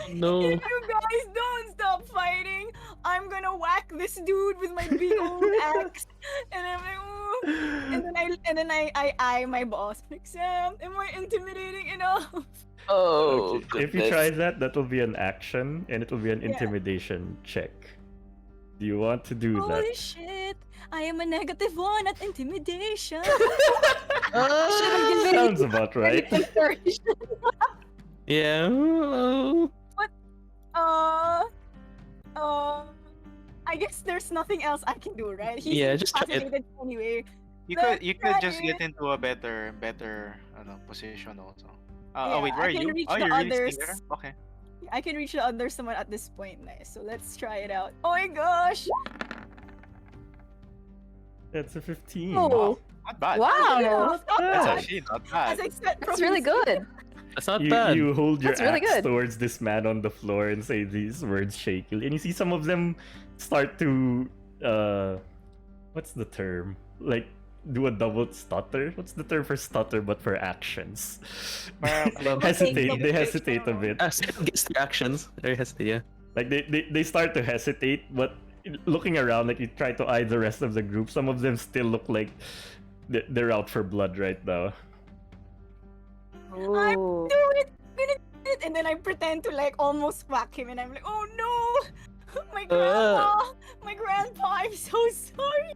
and No. if you guys don't stop fighting, I'm gonna whack this dude with my big old axe. And I'm like, oh. And then I eye my boss. Like, Sam, am I intimidating enough? Oh, Okay, if you goodness. try that, that will be an action, and it will be an Yeah. intimidation check. Do you want to do that? Holy shit! I am a -1 at intimidation. Sounds about right. Yeah. Oh. Uh, I guess there's nothing else I can do, right? He's Yeah, just try it. incapacitated anyway. You could just Try get into a better position also. Yeah, Oh wait, where I are can you? reach Oh, the you're really others. staying there? Okay. I can reach the other someone at this point. Nice. So let's try it out. Oh my gosh! That's a 15. Oh, Not bad. wow. That's Yeah. actually not As bad. I said, That's really good. That's not You, bad. you hold your That's really axe good. towards this man on the floor and say these words shakily, and you see some of them start to what's the term? Like do a double stutter. What's the term for stutter but for actions? Well, hesitate. double They take, hesitate a bit. Second guess their actions. There has to, yeah. Like they start to hesitate, but looking around, like you try to eye the rest of the group. Some of them still look like they're out for blood right now. Oh. Do it! I'm gonna do it! And then I pretend to like almost whack him, and I'm like, oh no! My grandma! My grandpa! I'm so sorry!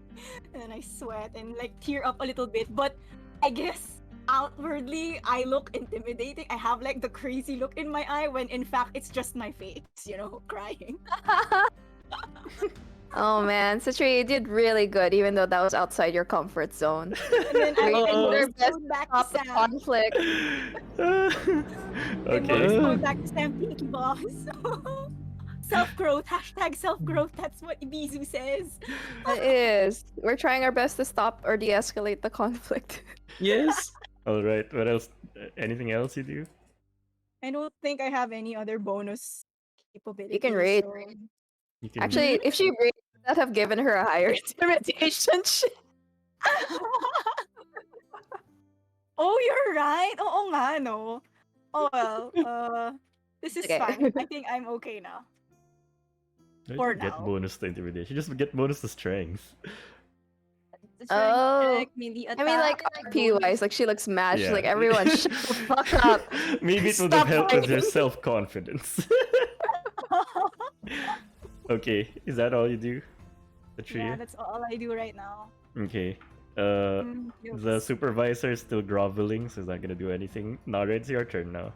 And then I sweat and like tear up a little bit, but I guess outwardly I look intimidating. I have like the crazy look in my eye when in fact it's just my face, crying. Oh man, Satria, you did really good, even though that was outside your comfort zone. And then I Wait, Morse their best code back Stop to the Sam. conflict. And Morse Okay. code back to Sam. Thank you, boss. Self-growth. Hashtag self-growth. That's what Ebisu says. It is. We're trying our best to stop or de-escalate the conflict. Yes. All right. What else? Anything else you do? I don't think I have any other bonus capabilities. You can read. so- You can Actually, if she read, that have given her a higher intimidation. Oh, you're right. Oo nga, no. Oh well. This is Okay. fine. I think I'm okay now. You for don't get now. bonus to intimidation. You just get bonus to strength. The strength Oh. check, melee I mean, like attack, RP bonus. wise, like she looks mad. She's Yeah. like, everyone, shut the fuck up. Maybe it would Stop have helped with your fighting. self confidence. Okay, is that all you do? The trio? Yeah, that's all I do right now. Okay. Yes. The supervisor is still groveling, so he's not gonna do anything. Nara, it's your turn now.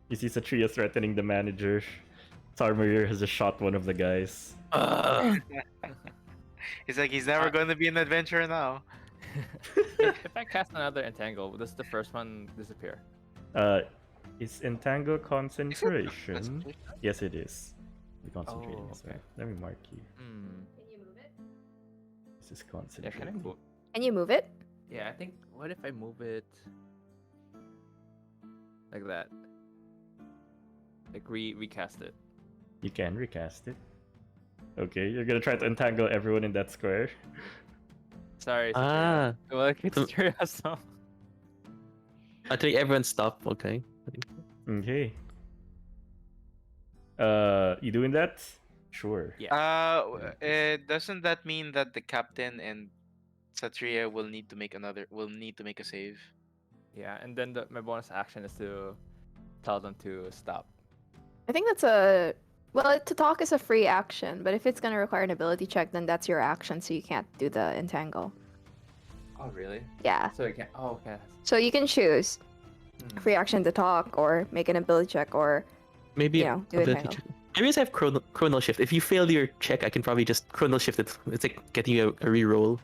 You see Satria threatening the manager. Tarmoyer has just shot one of the guys. He's like he's never going to be an adventurer now. If I cast another entangle, does the first one disappear? Is Entangle concentration? Yes, it is. Be concentrating Oh, as well. okay. Let me mark you. Hmm. This is Yeah, concentrating. can I move? Can you move it? Yeah, I think. What if I move it like that? Like recast it. You can recast it. Okay, you're gonna try to entangle everyone in that square. Sorry. Ah. Well, it's curious. I think everyone stop. Okay. Okay. You doing that? Sure. Yeah. Doesn't that mean that the captain and Satria will need to make a save? Yeah, and then my bonus action is to tell them to stop. I think that's a well. To talk is a free action, but if it's gonna require an ability check, then that's your action, so you can't do the entangle. Oh, really? Yeah. So you can't. Oh, okay. So you can choose Hmm. free action to talk, or make an ability check, or Maybe you know, do ability entangle. check. I realize I have chronal shift. If you fail your check, I can probably just chronal shift it. It's like getting you a reroll,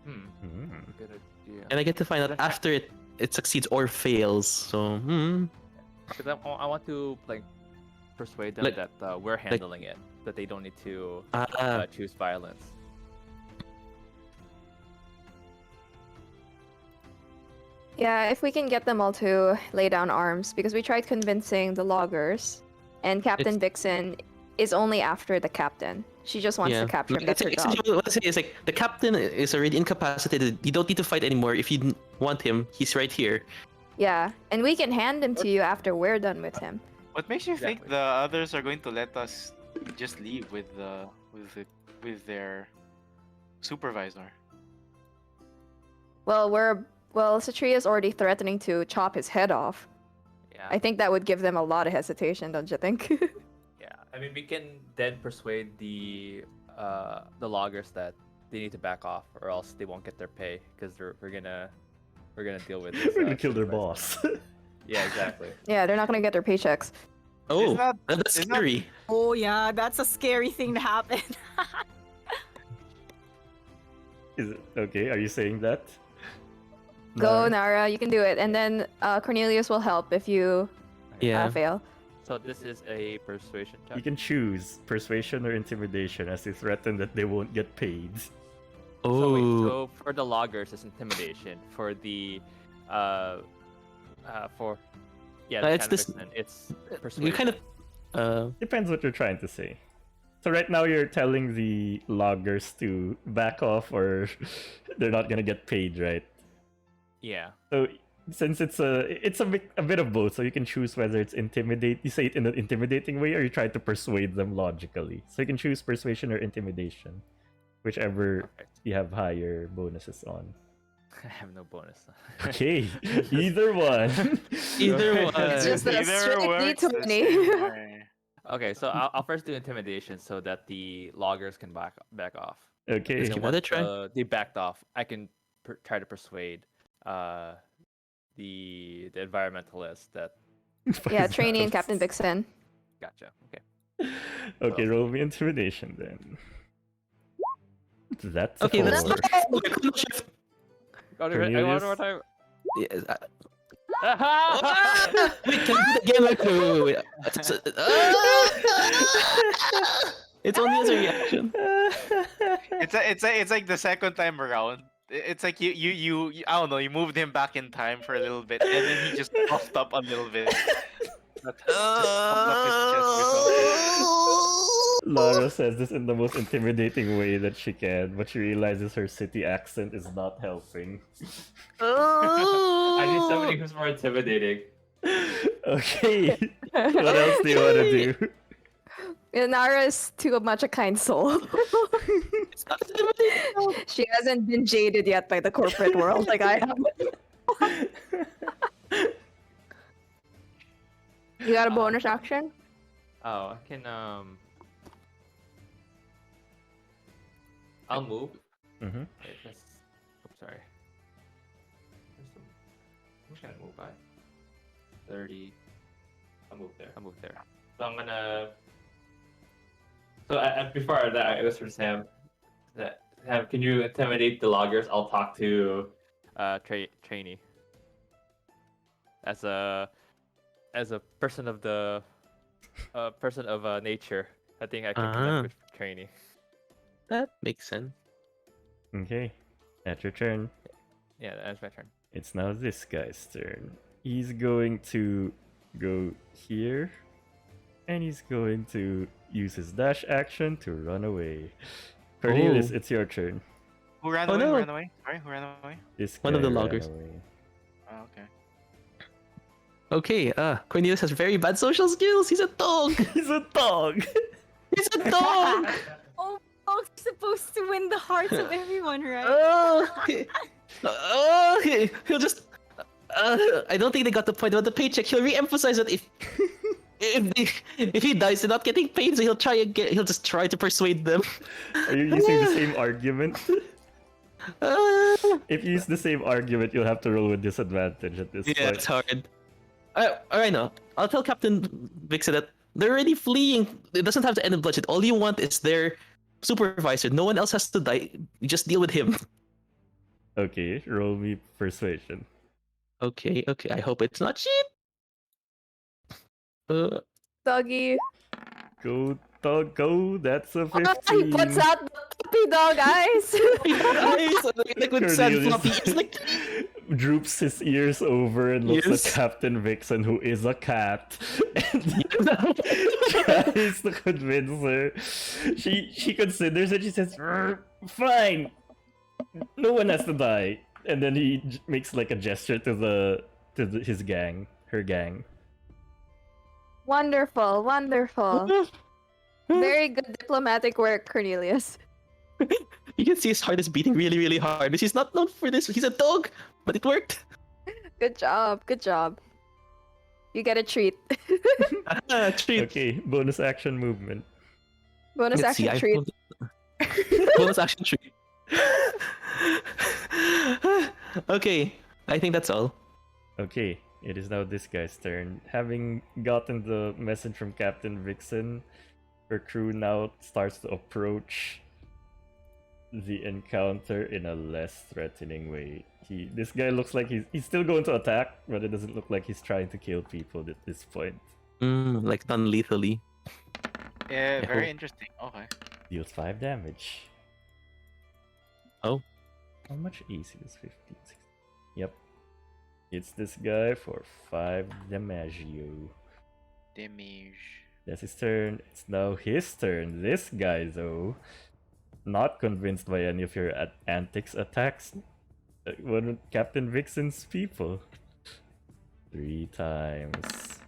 Hmm. Mm. Good idea. and I get to find out after it succeeds or fails. So, Because I want to like persuade them Like- that we're handling it, that they don't need to ah, choose violence. Yeah, if we can get them all to lay down arms, because we tried convincing the loggers, and Captain Vixen is only after the captain. She just wants to capture him. That's her job. What I say is like the captain is already incapacitated. You don't need to fight anymore. If you want him, he's right here. Yeah, and we can hand him to you after we're done with him. What makes you think Exactly. the others are going to let us just leave with their supervisor? Well, Satria's already threatening to chop his head off. Yeah. I think that would give them a lot of hesitation, don't you think? Yeah. I mean, we can then persuade the loggers that they need to back off, or else they won't get their pay because we're gonna deal with this. We're gonna kill their supervisor. boss. Yeah, exactly. Yeah, they're not gonna get their paychecks. Oh, that- that's isn't that- scary. Oh yeah, that's a scary thing to happen. Is it okay? Are you saying that? Go, No. Nara, you can do it. And then Cornelius will help if you Yeah. fail. So this is a persuasion check. You can choose persuasion or intimidation as you threaten that they won't get paid. So, wait, Oh, so for the loggers, it's intimidation. For the for yeah, it's this- it's persuasion. you kind of. Depends what you're trying to say. So right now you're telling the loggers to back off or they're not gonna get paid, right? Yeah. So since it's a bit of both, so you can choose whether it's intimidate. You say it in an intimidating way, or you try to persuade them logically. So you can choose persuasion or intimidation, whichever Perfect. you have higher bonuses on. I have no bonus. Okay, either one. Either one. It's just a Either straight works the D20. same way. Okay, so I'll first do intimidation so that the loggers can back off. Okay. Give And that a once, try. they backed off, I can try to persuade the environmentalist that Yeah, trainee and Captain Vixen. gotcha. Okay. Okay, roll me intimidation then. That's a Okay, let's four. look at chronal shift. One Cornelius? more time. Yes, Wait, can I do it again? Wait. It's only as a reaction. It's like the second time around. It's like you I don't know, you moved him back in time for a little bit and then he just puffed up a little bit. Just puffed up his chest or something. Lara says this in the most intimidating way that she can, but she realizes her city accent is not helping. I need somebody who's more intimidating. Okay, what else do you want to do? Yeah, Nara is too much a kind soul. It's not intimidating. She hasn't been jaded yet by the corporate world like I have. You got a bonus action? Oh, I can I'll move. Mm-hmm. Wait, let's. Oops, sorry. Where should I move by? 30. I'll move there. So I'm gonna. So before that, I was for Sam. Sam, can you intimidate the loggers? I'll talk to trainee. As a person of the nature, I think I can connect with trainee. That makes sense. Okay, at your turn. Yeah, that's my turn. It's now this guy's turn. He's going to go here, and he's going to use his dash action to run away. Cornelius, Oh. it's your turn. Who ran Oh, away? no. Who ran away? Sorry, who ran away? This One of guy the ran loggers. away. Oh, okay. Okay, Cornelius has very bad social skills. He's a dog. He's a dog. He's a dog. Oh, we're supposed to win the hearts of everyone, right? Okay. Okay. He'll just. I don't think they got the point about the paycheck. He'll re-emphasize that if if he dies, they're not getting paid, so he'll try again. He'll just try to persuade them. Are you using the same argument? Uh, If you use the same argument, you'll have to roll with disadvantage at this yeah, point. it's hard. Alright, no. I'll tell Captain Vixen that they're already fleeing. It doesn't have to end in bloodshed. All you want is their supervisor. No one else has to die. You just deal with him. Okay, roll me persuasion. Okay. I hope it's not shit. Doggy. Go, dog, go. That's a 15. He puts out the puppy dog eyes. Like with sad Cornelius floppy. It's like droops his ears over and looks Yes. at Captain Vixen, who is a cat, and tries to convince her. She considers it. She says, "Fine, no one has to die." And then he makes like a gesture to his gang, her gang. Wonderful. Very good diplomatic work, Cornelius. you can see his heart is beating really, really hard. He's not known for this. He's a dog, but it worked. Good job. You get a treat. Treat. Okay, bonus action movement. Bonus Let's see, action treat. Bonus action treat. Okay, I think that's all. Okay, it is now this guy's turn. Having gotten the message from Captain Vixen, her crew now starts to approach the encounter in a less threatening way. This guy looks like he's still going to attack, but it doesn't look like he's trying to kill people at this point. Like non-lethally. Yeah, very Oh. interesting. Okay. Deals 5 damage. Oh. How much AC is 15? 16? Yep. It's this guy for 5 damaggio. Damage. That's his turn. It's now his turn. This guy, though, not convinced by any of your antics, attacks one of Captain Vixen's people. 3 times.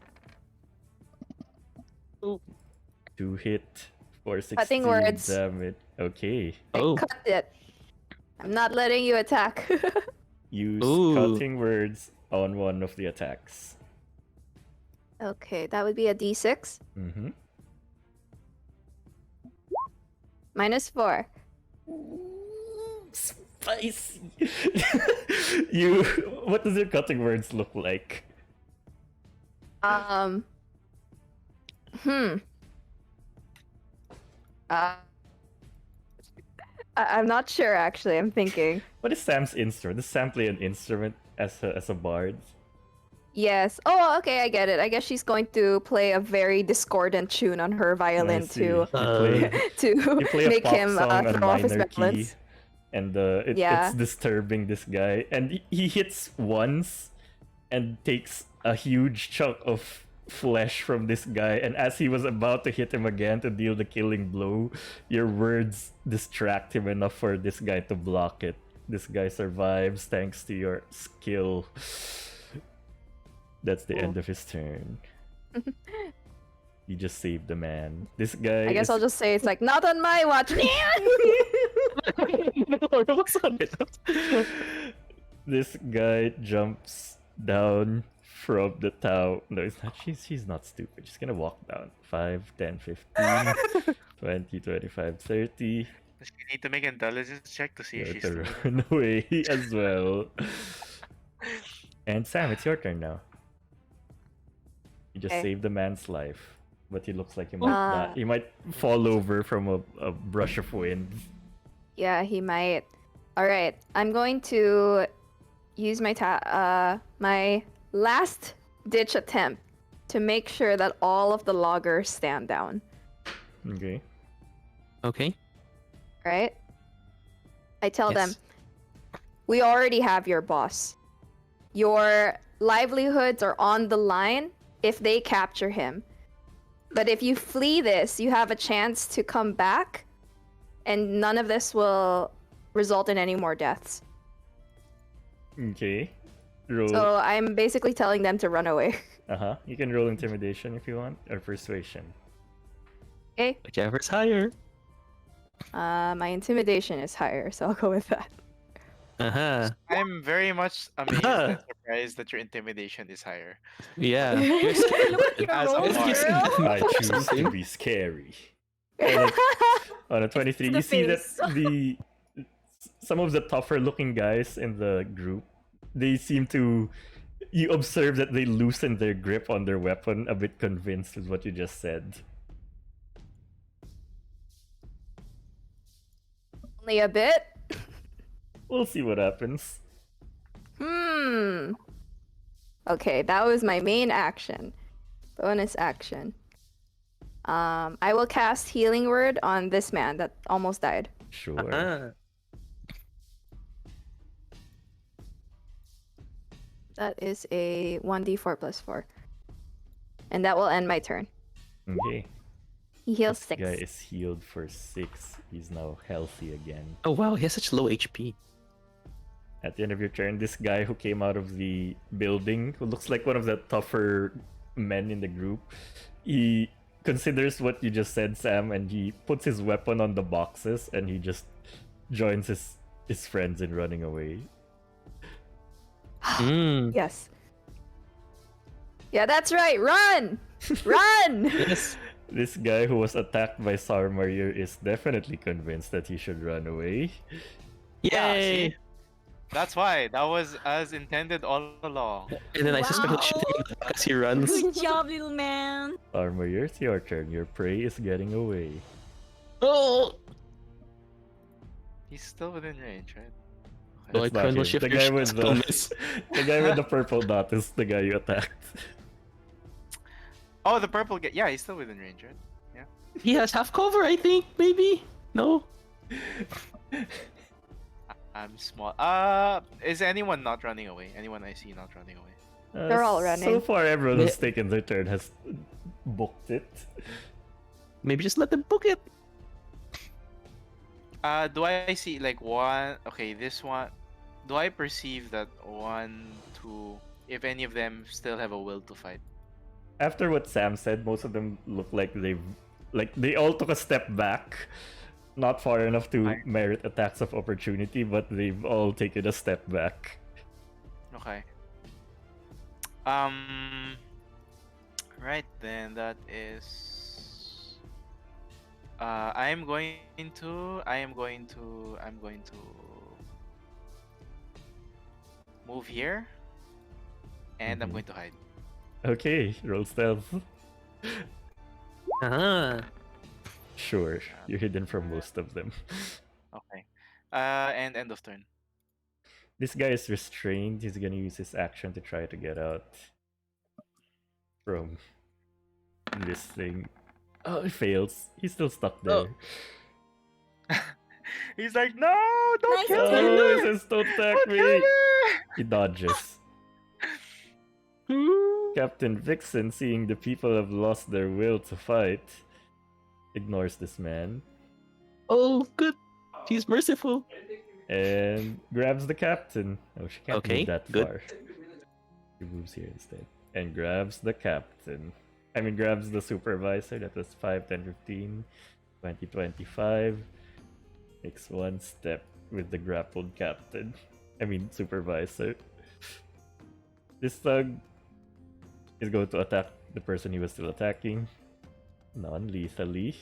Ooh. 2 hit for 16 Cutting words. damage. Okay. Oh. Cut it. I'm not letting you attack. Use Ooh. cutting words on one of the attacks. Okay, that would be a d6. Mm-hmm. -4. Spicy. What does your cutting words look like? I'm not sure actually. I'm thinking. What is Sam's instrument? Does Sam play an instrument as a bard? Yes. Oh, okay, I get it. I guess she's going to play a very discordant tune on her violin I see. to You play, to you play a make pop him song on throw off his minor key, balance. and Yeah. it's disturbing this guy. And he hits once, and takes a huge chunk of flesh from this guy. And as he was about to hit him again to deal the killing blow, your words distract him enough for this guy to block it. This guy survives thanks to your skill. That's the end of his turn. You just saved the man. This guy. I guess I'll just say it's like not on my watch. This guy jumps down from the tower. No, it's not. She's not stupid. She's gonna walk down. 5, 10, 15, 20, 25, 30. Does she need to make an intelligence check to see if Go she's to still run away as well. And Sam, it's your turn now. You just Okay. saved the man's life, but he looks like he might Ah. he might fall over from a brush of wind. Yeah, he might. All right, I'm going to use my my last ditch attempt to make sure that all of the loggers stand down. Okay. Okay. Right? I tell them, Yes. we already have your boss. Your livelihoods are on the line if they capture him. But if you flee this, you have a chance to come back, and none of this will result in any more deaths. Okay. Roll. So I'm basically telling them to run away. You can roll intimidation if you want, or persuasion. Okay? Whichever's higher. My intimidation is higher, so I'll go with that. Uh-huh. I'm very much amazed and surprised that your intimidation is higher. Yeah. You're scared. Look at your As a rolls, bard. girl. I choose to Something. be scary. On a 23, the you see that face. some of the tougher looking guys in the group, they seem to, you observe that they loosen their grip on their weapon, a bit convinced with what you just said. Only a bit. We'll see what happens. Okay, that was my main action. Bonus action. I will cast Healing Word on this man that almost died. Sure. Uh-huh. That is a 1d4 plus 4. And that will end my turn. Okay. He heals This 6. guy is healed for 6. He's now healthy again. Oh wow, he has such low HP. At the end of your turn, this guy who came out of the building, who looks like one of the tougher men in the group, he considers what you just said, Sam, and he puts his weapon on the boxes and he just joins his friends in running away. Mm. Yes. Yeah, that's right. Run! Run! Yes. This guy who was attacked by Sarmarir is definitely convinced that he should run away. Yeah, Yay! see? That's why. That was as intended all along. And then I suspect Wow. he'll shoot him in the back as he runs. Good job, little man. Sarmarir, it's your turn. Your prey is getting away. Oh! He's still within range, right? Do I That's not chrono him. shift The your guy with spell the miss? the guy with the purple dot is the guy you attacked. Oh, the purple guy. Yeah, he's still within range, right? He has half cover, I think, maybe? No? I'm small. Is anyone not running away? Anyone I see not running away? They're all So running. far, everyone who's Yeah. taken their turn has booked it. Maybe just let them book it. Do I see like one? Okay, this one. Do I perceive that 1, 2? If any of them still have a will to fight? After what Sam said, most of them look like they all took a step back. Not far enough to merit attacks of opportunity, but they've all taken a step back. Okay. Right then, that is. I'm going to move here, and I'm Mhm. going to hide. Okay, roll stealth. Ah. Sure, you're hidden from most of them. Okay. And end of turn. This guy is restrained. He's gonna use his action to try to get out from this thing. Oh, he fails. He's still stuck there. He's like, no, don't Nice kill attempt. me! Oh, he says, don't attack Don't kill me! me! He dodges. Captain Vixen, seeing the people have lost their will to fight, ignores this man Oh, good. He's merciful. and grabs the captain. Oh, she can't Okay, move that good. far. She moves here instead. And grabs the captain. I mean, grabs the supervisor. That was 5, 10, 15, 20, 25. Takes one step with the grappled captain. I mean, supervisor. This thug is going to attack the person he was still attacking. Non-lethally.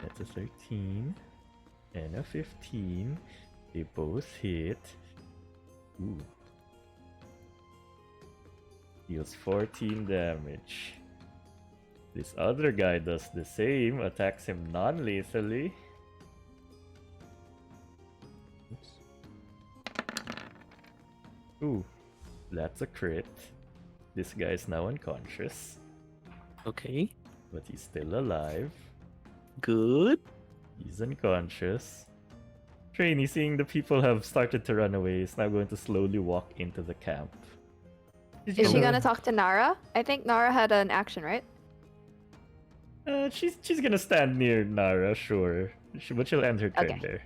That's a 13 and a 15. They both hit. Ooh. Deals 14 damage. This other guy does the same, attacks him non-lethally. Oops. Ooh, that's a crit. This guy is now unconscious, Okay. but he's still alive. Good. He's unconscious. Trainee, seeing the people have started to run away, is now going to slowly walk into the camp. Is she gonna talk to Nara? I think Nara had an action, right? She's gonna stand near Nara, sure. But she'll end her turn Okay. there.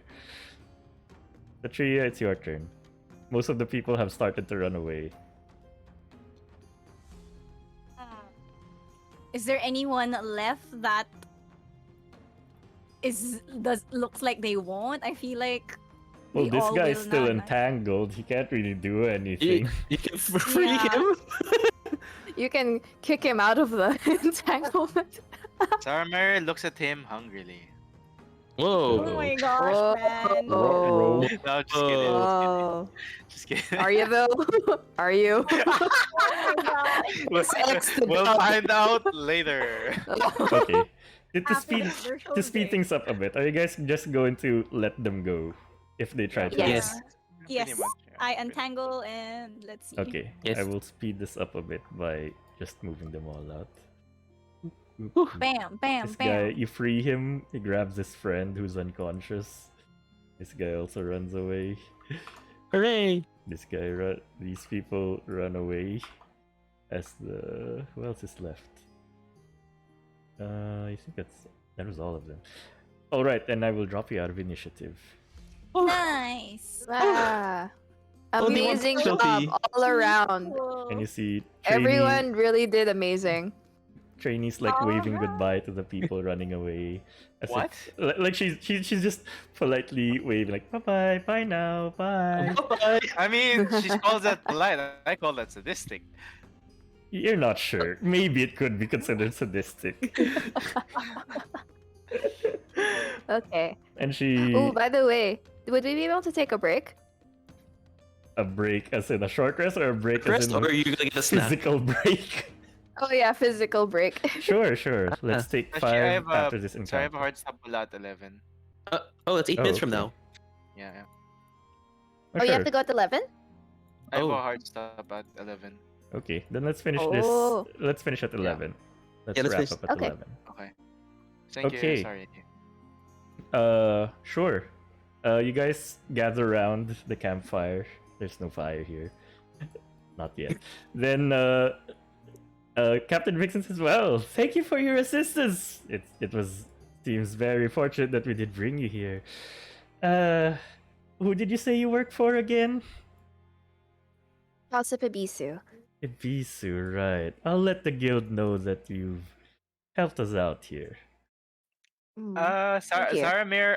Satria, it's your turn. Most of the people have started to run away. Is there anyone left that looks like they won't. I feel like Well, we this all guy's will still not. entangled. He can't really do You, anything. you can free Yeah. him. You can kick him out of the entanglement. Saramir looks at him hungrily. Whoa. Oh my gosh, man. Roll. No, just kidding. Oh. Just kidding. Are you though? Are you? Oh my god. We'll find out later. Okay. To After speed this virtual to speed day. things up a bit, are you guys just going to let them go if they try to? Yes. Yes. Pretty much, yeah, I pretty much. untangle and let's see. Okay. Yes. I will speed this up a bit by just moving them all out. Bam, bam, This guy, bam. you free him. He grabs his friend who's unconscious. This guy also runs away. Hooray. These people run away. As the who else is left? I think that was all of them. All right, then I will drop you out of initiative. Nice. Ah, Only one amazing casualty. job all around. And you see Everyone really did amazing. trainees like waving Alright. goodbye to the people running away. As What? Like she's just politely waving like bye now, bye. Bye. I mean, she calls that polite. I call that sadistic. You're not sure. Maybe it could be considered sadistic. Okay. And she Oh, by the way, would we be able to take a break? a break as in a short rest or a break as Rest in or are a you gonna get a snack? physical break? Oh yeah, physical break. Sure. Let's take Actually, I 5 have after this so I have a encounter. hard stop at 11. Oh, that's 8 Oh, minutes from okay. now. Yeah. Oh, you have to go at 11? I have Oh. a hard stop at 11. Okay, then let's finish Oh. this. Let's finish at 11. Let's Yeah, let's wrap finish- up at okay. 11. Okay. Thank Okay. you. Sorry. Sure. You guys gather around the campfire. There's no fire here. Not yet. Then, Captain Vixen says, well, thank you for your assistance. It seems very fortunate that we did bring you here. Who did you say you work for again? House of Ebisu. Ebisu, right. I'll let the guild know that you've helped us out here. Thank you.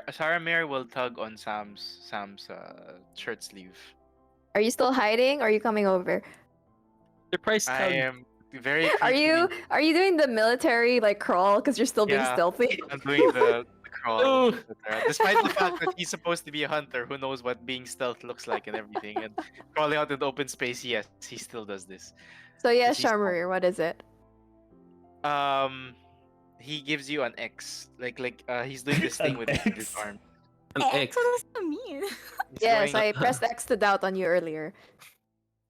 Saramir will tug on Sam's shirt sleeve. Are you still hiding or are you coming over? Surprise I tug. am very. Are you creepily- doing the military like crawl because you're still being Yeah. stealthy? I'm doing the crawl. Oh. Despite the fact that he's supposed to be a hunter who knows what being stealth looks like and everything, and crawling out in the open space, yes, he still does this. So yeah, Is he stealth? Sharmarir, what is it? He gives you an X, he's doing this thing An with his X? arm. An X. X. What does that mean? He's Yes, going- I pressed X to doubt on you earlier.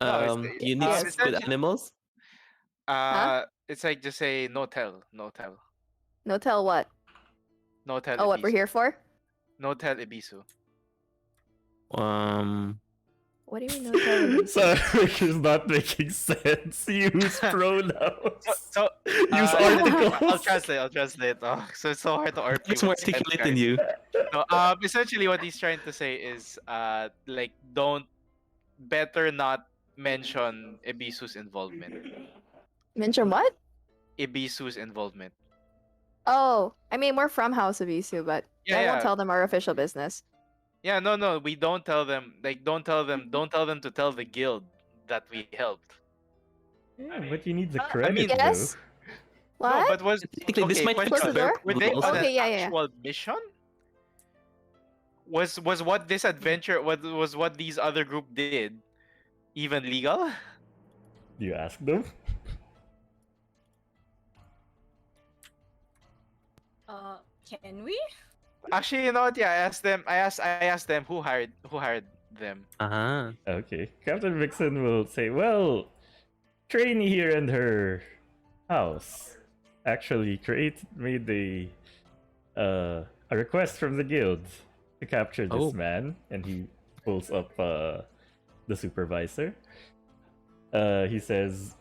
No, You need Yes. to speak with animals? It's like just say no tell, No tell what? no tell. Oh, what we're Ebisu. here for? No tell Ebisu. What do you mean no tell Ebisu? Sorry, it's not making sense. Use pronouns. So Use articles. I'll translate. Oh, so it's so hard to RP. It's more with Skype, articulate guys. than you. No, essentially what he's trying to say is better not mention Ebisu's involvement. Mention what? Ebisu's involvement. Oh, I mean we're from House of Ebisu, but I Yeah. won't tell them our official business. Yeah, no, we don't tell them. Don't tell them to tell the guild that we helped. Yeah, but you need the I credit, mean- Yes? What? No, but was Technically, this might question, Close the door? were they on Okay, an yeah. actual mission? Was what this adventure was what these other group did even legal? Do you ask them? Can we? Actually, you know what? Yeah, I asked them who hired them. Uh-huh. Okay. Captain Vixen will say, well, Trainee here and her house actually made a request from the guild to capture this Oh. man, and he pulls up the supervisor. She says,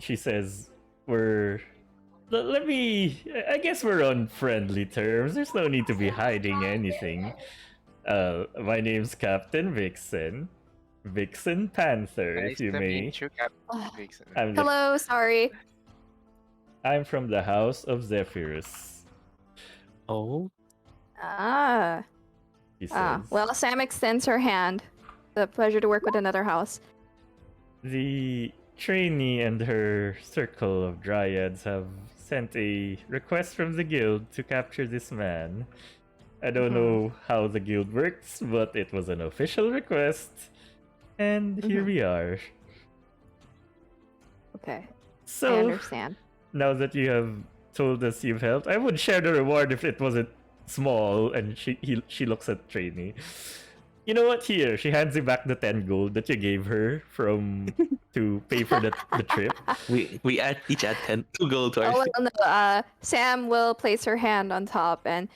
I guess we're on friendly terms. There's no need to be hiding anything. My name's Captain Vixen. Vixen Panther, Nice if you to may. meet you, Captain Vixen. Hello, sorry. I'm from the House of Zephyrus. Oh. Ah. She says. Ah. Well, Sam extends her hand. The pleasure to work with another house. The trainee and her circle of dryads have sent a request from the guild to capture this man. I don't know how the guild works, but it was an official request. And here we are. Okay. I So, understand. now that you have told us you've helped, I would share the reward if it wasn't small. And she looks at trainee. You know what? Here, she hands you back the 10 gold that you gave her to pay for the trip. We each add 2 gold to our. Oh well, no. Sam will place her hand on top and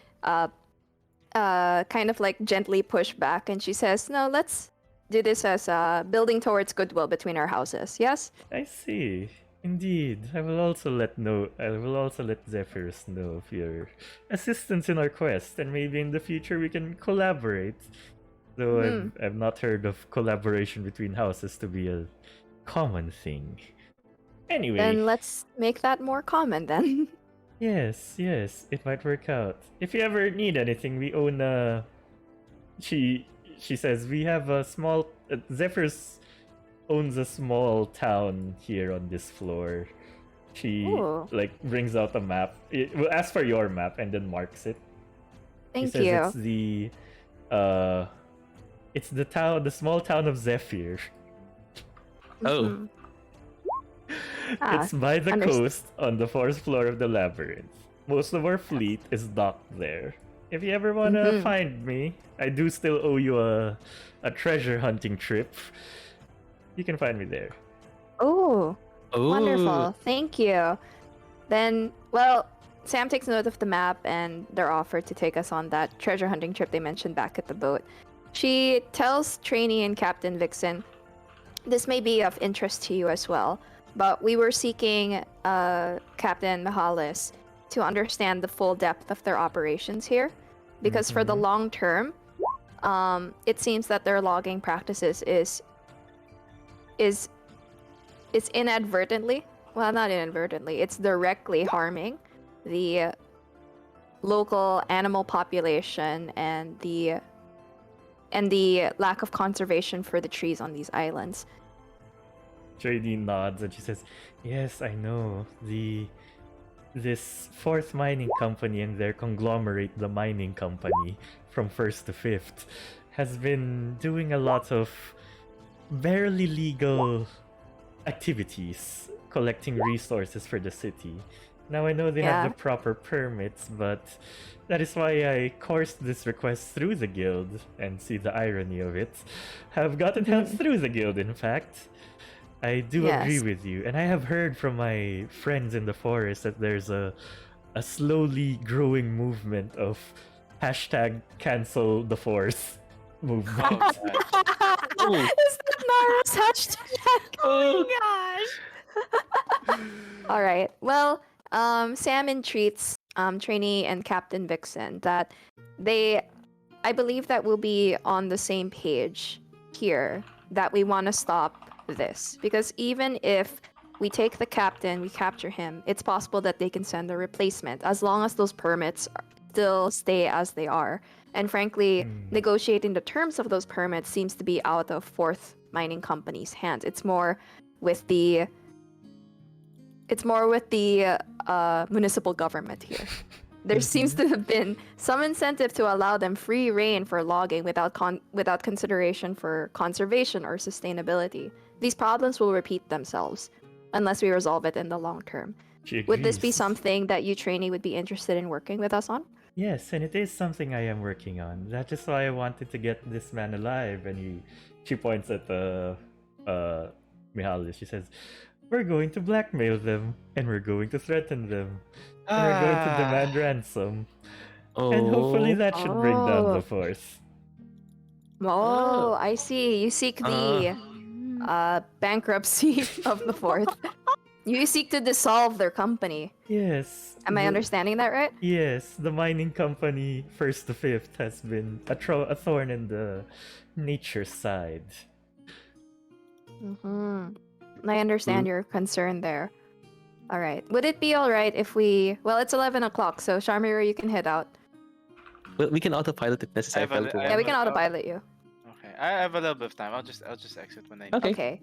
kind of like gently push back, and she says, "No, let's do this as building towards goodwill between our houses." Yes. I see. Indeed. I will also let Zephyrus know of your assistance in our quest, and maybe in the future we can collaborate. Though I've not heard of collaboration between houses to be a common thing. Anyway. Then let's make that more common then. Yes, it might work out. If you ever need anything, we own a. She says we have a small. Zephyrus owns a small town here on this floor. She Ooh. like brings out a map. It will ask for your map and then marks it. Thank She says you. it's the small town of Zephyr. Oh. Mhm. Ah, It's by the understood. coast on the fourth floor of the labyrinth. Most of our fleet is docked there. If you ever wanna find me, I do still owe you a treasure hunting trip. You can find me there. Oh, Oh. wonderful. Thank you. Then, well, Sam takes note of the map and their offer to take us on that treasure hunting trip they mentioned back at the boat. She tells Trainee and Captain Vixen, this may be of interest to you as well, but we were seeking Captain Mihalis to understand the full depth of their operations here. Because for the long term, it seems that their logging practices is inadvertently, well, not inadvertently, it's directly harming the local animal population and the lack of conservation for the trees on these islands. Trainee nods and she says, "Yes, I know. This fourth mining company and their conglomerate, the mining company, from first to fifth, has been doing a lot of barely legal activities, collecting resources for the city. Now I know they have the proper permits, but that is why I coursed this request through the guild, and see the irony of it. Have gotten help through the guild, in fact. I do agree with you, and I have heard from my friends in the forest that there's a slowly growing movement of #cancel the force movement." Oh. Is that Nara's hashtag? Oh. Gosh. All right. Well, Sam entreats Trainee and Captain Vixen that I believe that we'll be on the same page here, that we want to stop this. Because even if we take the captain, we capture him, it's possible that they can send a replacement as long as those permits still stay as they are. And frankly, negotiating the terms of those permits seems to be out of Fourth Mining Company's hands. It's more with the municipal government here. There seems to have been some incentive to allow them free reign for logging without consideration for conservation or sustainability. These problems will repeat themselves unless we resolve it in the long term. Would this be something that you, Trainee, would be interested in working with us on? Yes, and it is something I am working on. That is why I wanted to get this man alive. And she points at Mihalis. She says, "We're going to blackmail them, and we're going to threaten them, and we're going to demand ransom. And hopefully that should bring down the force." Oh, I see. You seek the bankruptcy of the Fourth. You seek to dissolve their company. Yes. Am I understanding that right? Yes, the mining company, first to fifth, has been a thorn in the nature side. I understand your concern there. All right. Would it be all right if we... Well, it's 11 o'clock, so Sharmira, you can head out. Well, we can autopilot if necessary. I have a li- for I Yeah, have we a- can oh, autopilot you. Okay, I have a little bit of time. I'll just exit when I need. Okay. Okay.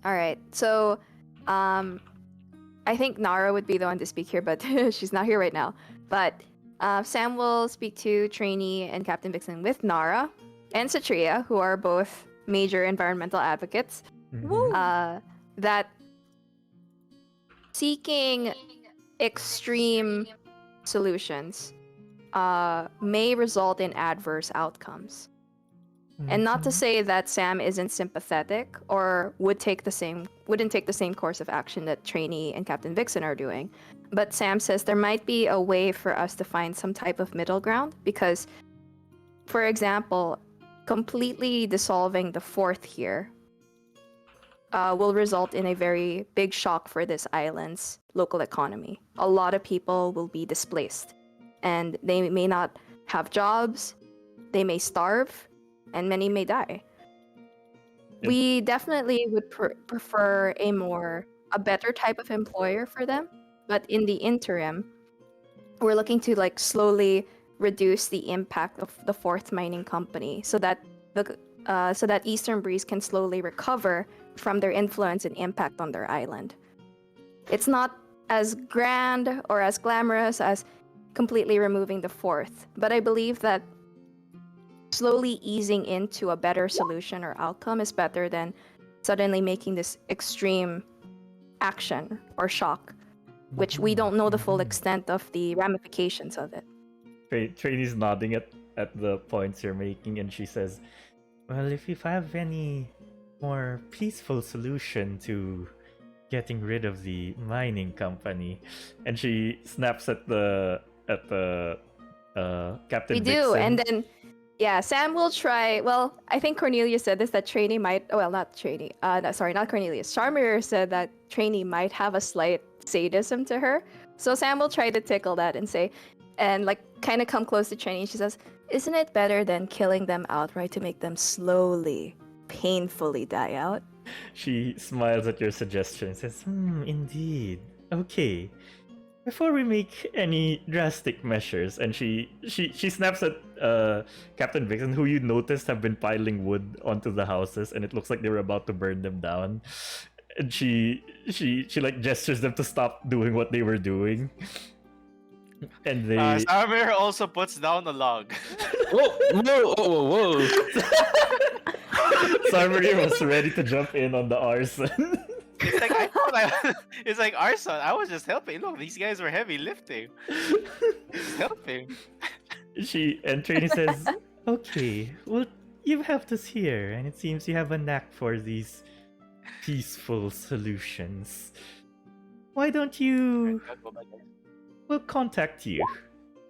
All right. So, I think Nara would be the one to speak here, but she's not here right now. But Sam will speak to Trainee and Captain Vixen with Nara and Satria, who are both major environmental advocates. Mhm. That seeking extreme solutions may result in adverse outcomes. And not to Mhm. say that Sam isn't sympathetic or wouldn't take the same course of action that Trainee and Captain Vixen are doing, but Sam says there might be a way for us to find some type of middle ground because, for example, completely dissolving the fourth here will result in a very big shock for this island's local economy. A lot of people will be displaced, and they may not have jobs, they may starve, and many may die. We definitely would prefer a better type of employer for them, but in the interim, we're looking to like slowly reduce the impact of the fourth mining company so that Eastern Breeze can slowly recover from their influence and impact on their island. It's not as grand or as glamorous as completely removing the fourth, but I believe that slowly easing into a better solution or outcome is better than suddenly making this extreme action or shock, which we don't know the full Mhm. extent of the ramifications of it. Trainee's nodding at the points you're making, and she says, "Well, if you have any more peaceful solution to getting rid of the mining company," and she snaps at the Captain We do, Vixen. and then yeah, Sam will try. Well, I think Cornelius said this that Trainee might. Well, not Trainee. No, sorry, not Cornelius. Charmier said that Trainee might have a slight sadism to her. So Sam will try to tickle that and say, and like kind of come close to Trainee. She says, "Isn't it better than killing them outright to make them slowly, painfully die out?" She smiles at your suggestion and says, indeed. Okay. Before we make any drastic measures," and she snaps at Captain Vixen, who you noticed have been piling wood onto the houses, and it looks like they were about to burn them down. And she like gestures them to stop doing what they were doing, and they Samir also puts down a log. Whoa. Sarmari was ready to jump in on the arson. It's like it's like arson. I was just helping. Look, these guys were heavy lifting. Just helping. And Trainee says, "Okay, well, you have this here, and it seems you have a knack for these peaceful solutions. Why don't you? We'll contact you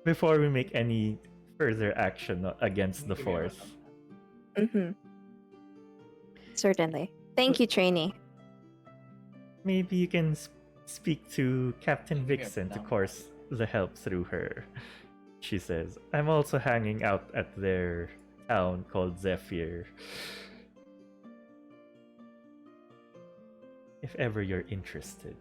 before we make any further action against the force." Mm-hmm. Certainly. Thank you, Trainee. Maybe you can speak to Captain Vixen to course the help through her. She says, "I'm also hanging out at their town called Zephyr. If ever you're interested."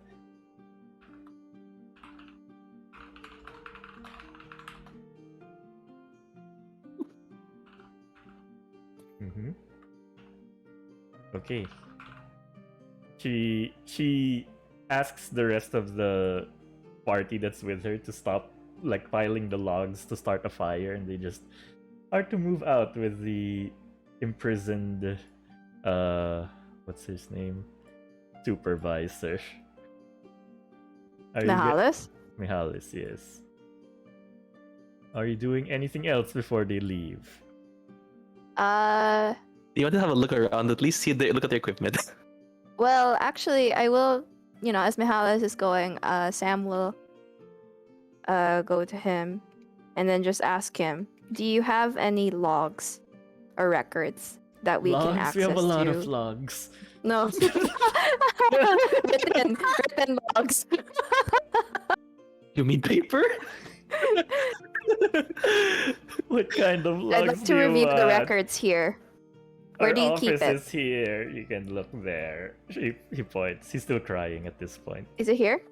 Mm-hmm. Okay. She asks the rest of the party that's with her to stop like piling the logs to start a fire, and they just are to move out with the imprisoned what's his name? Supervisor. Are you Mihalis? Mihalis, yes. Are you doing anything else before they leave? You want to have a look around, at least look at the equipment. Well, actually, I will, as Mihalis is going, Sam will go to him and then just ask him, "Do you have any logs or records that we can access We have a lot to?" of logs. No. written logs. You mean paper? What kind of logs I'd like to do you review the want? records here. Where Our do you keep office it? is here. You can look there. He points. He's still crying at this point. Is it here?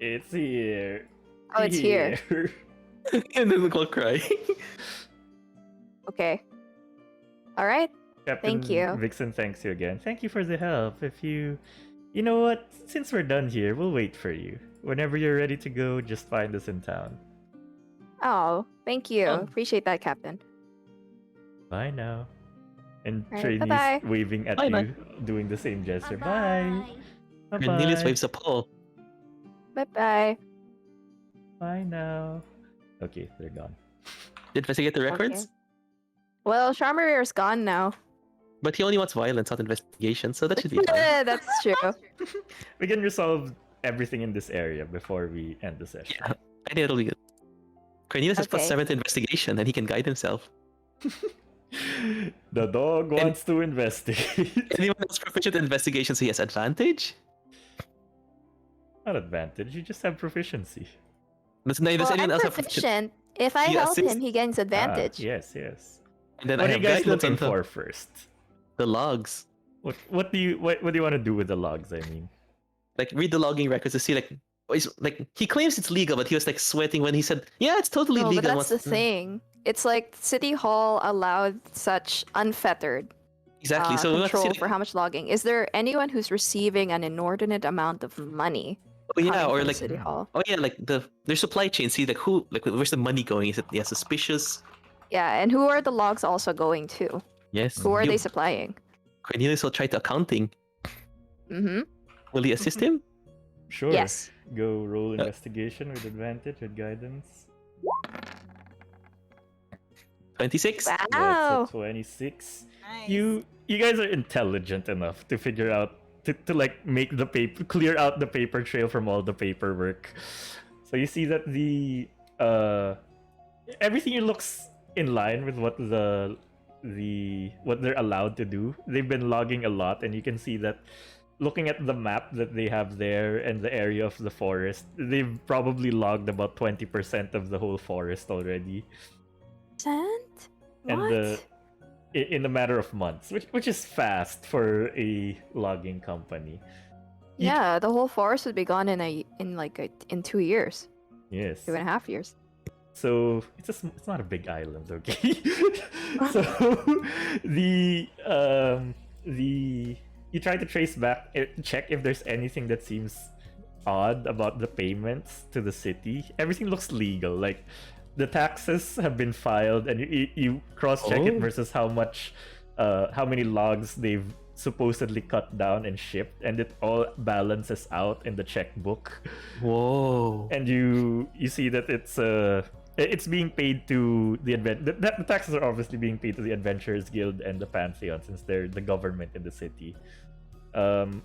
It's here. Oh, it's here. And then we'll cry. Okay. All right. Captain Thank you. Vixen thanks you again. Thank you for the help. You know what? Since we're done here, we'll wait for you. Whenever you're ready to go, just find us in town. Oh, thank you. Oh. Appreciate that, Captain. Bye now. And Alright, trainees bye-bye. waving at Bye-bye. you, doing the same gesture. Bye-bye. Bye. Cornelius Bye. waves a paw. Bye bye. Bye now. Okay, they're gone. Investigate the records? Okay. Well, Charmerier's gone now. But he only wants violence, not investigation, so that should be fine. That's true. We can resolve everything in this area before we end the session. Yeah, I think it'll be good. Cornelius has plus Okay. 7 to investigation, and he can guide himself. The dog wants to investigate. Anyone else proficient in investigation, so he has advantage? Not advantage, you just have proficiency. Does Well, anyone I'm else have proficient? proficient. If I You help assist? him, he gains advantage. Yes, yes. And then What I are you have guys guidance looking on for first? the logs. What do you want to do with the logs? I mean, Like, read the logging records to see, like he claims it's legal, but he was like sweating when he said, "Yeah, it's totally No, legal." but that's the thing. It's like City Hall allowed such unfettered Exactly. So we want to see, control like, for how much logging. Is there anyone who's receiving an inordinate amount of money? oh yeah, coming or from like, City Hall? oh yeah, like their supply chain. See, like where's the money going? Is it suspicious? Yeah, and who are the logs also going to? Yes. Who are You- they supplying? Cornelius will try to accounting. Mm-hmm. Will he assist him? sure. Yes. Go roll investigation with advantage with guidance. 26. Wow. That's a 26. Nice. You guys are intelligent enough to figure out to like make the paper clear out the paper trail from all the paperwork. So you see that the everything looks in line with what what they're allowed to do. They've been logging a lot, and you can see that looking at the map that they have there and the area of the forest, they've probably logged about 20% of the whole forest already. Cent? And What? in a matter of months, which is fast for a logging company. You- Yeah, the whole forest would be gone in in 2 years, Yes. 2.5 years. So it's not a big island, okay? So the you try to trace back, check if there's anything that seems odd about the payments to the city. Everything looks legal. Like the taxes have been filed, and you cross-check it Oh. versus how many logs they've supposedly cut down and shipped, and it all balances out in the checkbook. Whoa. And you see that it's being paid to the taxes are obviously being paid to the Adventurers Guild and the Pantheon, since they're the government in the city.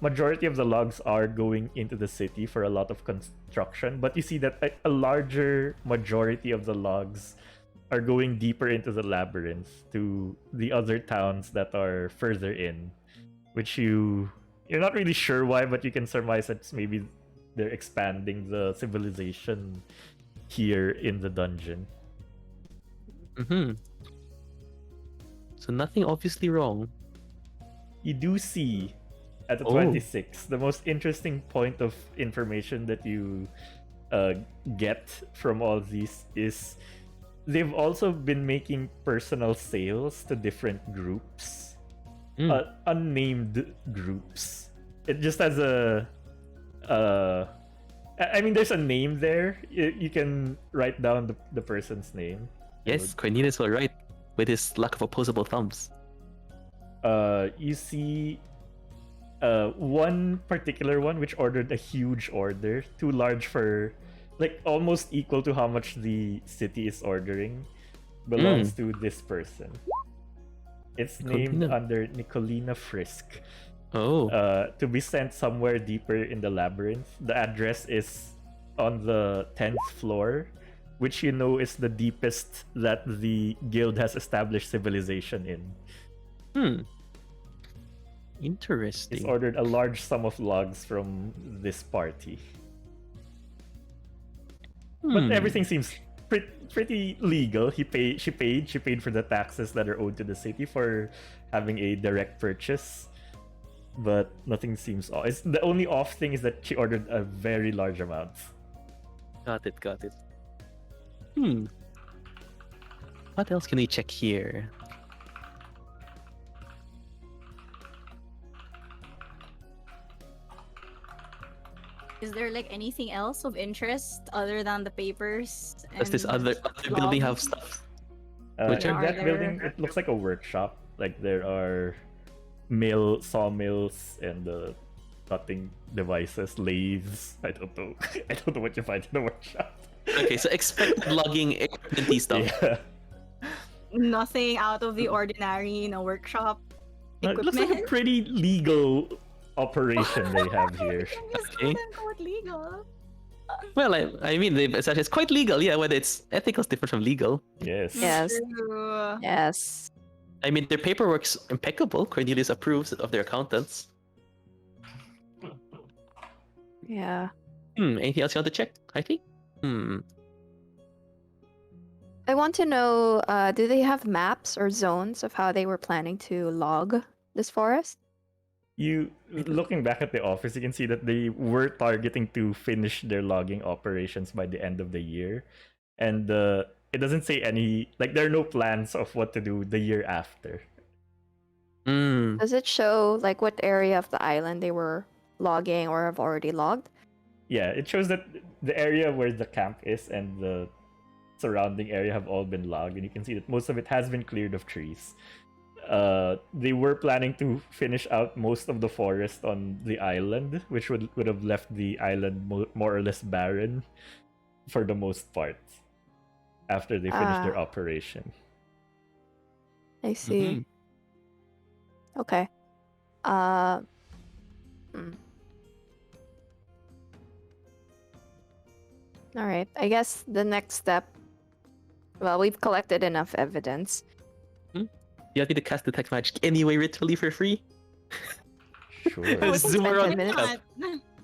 Majority of the logs are going into the city for a lot of construction, but you see that a larger majority of the logs are going deeper into the labyrinth to the other towns that are further in, which you're not really sure why, but you can surmise that maybe they're expanding the civilization here in the dungeon. Mm-hmm. So nothing obviously wrong. You do see at the Oh. 26, the most interesting point of information that you get from all these is they've also been making personal sales to different groups, unnamed groups. It just has I mean, there's a name there. You can write down the person's name. Yes, Cornelius will write with his lack of opposable thumbs. You see one particular one which ordered a huge order, too large for, like, almost equal to how much the city is ordering, belongs to this person. It's named Nicolina. under Nicolina Frisk. Oh. To be sent somewhere deeper in the labyrinth. The address is on the 10th floor, which you know is the deepest that the guild has established civilization in. Interesting. He's ordered a large sum of logs from this party. But everything seems pretty legal. She paid for the taxes that are owed to the city for having a direct purchase. But nothing seems off. The only off thing is that she ordered a very large amount. Got it. What else can we check here? Is there like anything else of interest other than the papers? Does this and other building have logs? stuff? In Which are that there- building, it looks like a workshop. Like there are sawmills and cutting devices, lathes. I don't know. I don't know what you find in the workshop. Okay, so expect logging equipment stuff. Yeah. Nothing out of the ordinary in a workshop. No, it looks like a Equipment? pretty legal operation they have here. It's Okay. quote-unquote legal. Well, I mean, it's quite legal, yeah. Whether it's ethical is different from legal. Yes. Yes. True. Yes. I mean, their paperwork's impeccable. Cornelius approves of their accountants. Yeah. Anything else you want to check? I think. I want to know, do they have maps or zones of how they were planning to log this forest? You looking back at the office, you can see that they were targeting to finish their logging operations by the end of the year, and it doesn't say any like there are no plans of what to do the year after. Does it show like what area of the island they were logging or have already logged? Yeah, it shows that the area where the camp is and the surrounding area have all been logged, and you can see that most of it has been cleared of trees. They were planning to finish out most of the forest on the island, which would have left the island more or less barren for the most part after they finished their operation. I see. Okay. All right. I guess the next step. Well, we've collected enough evidence. You want me to cast Detect Magic anyway, literally for free? Sure. Zoom around. 10 minutes.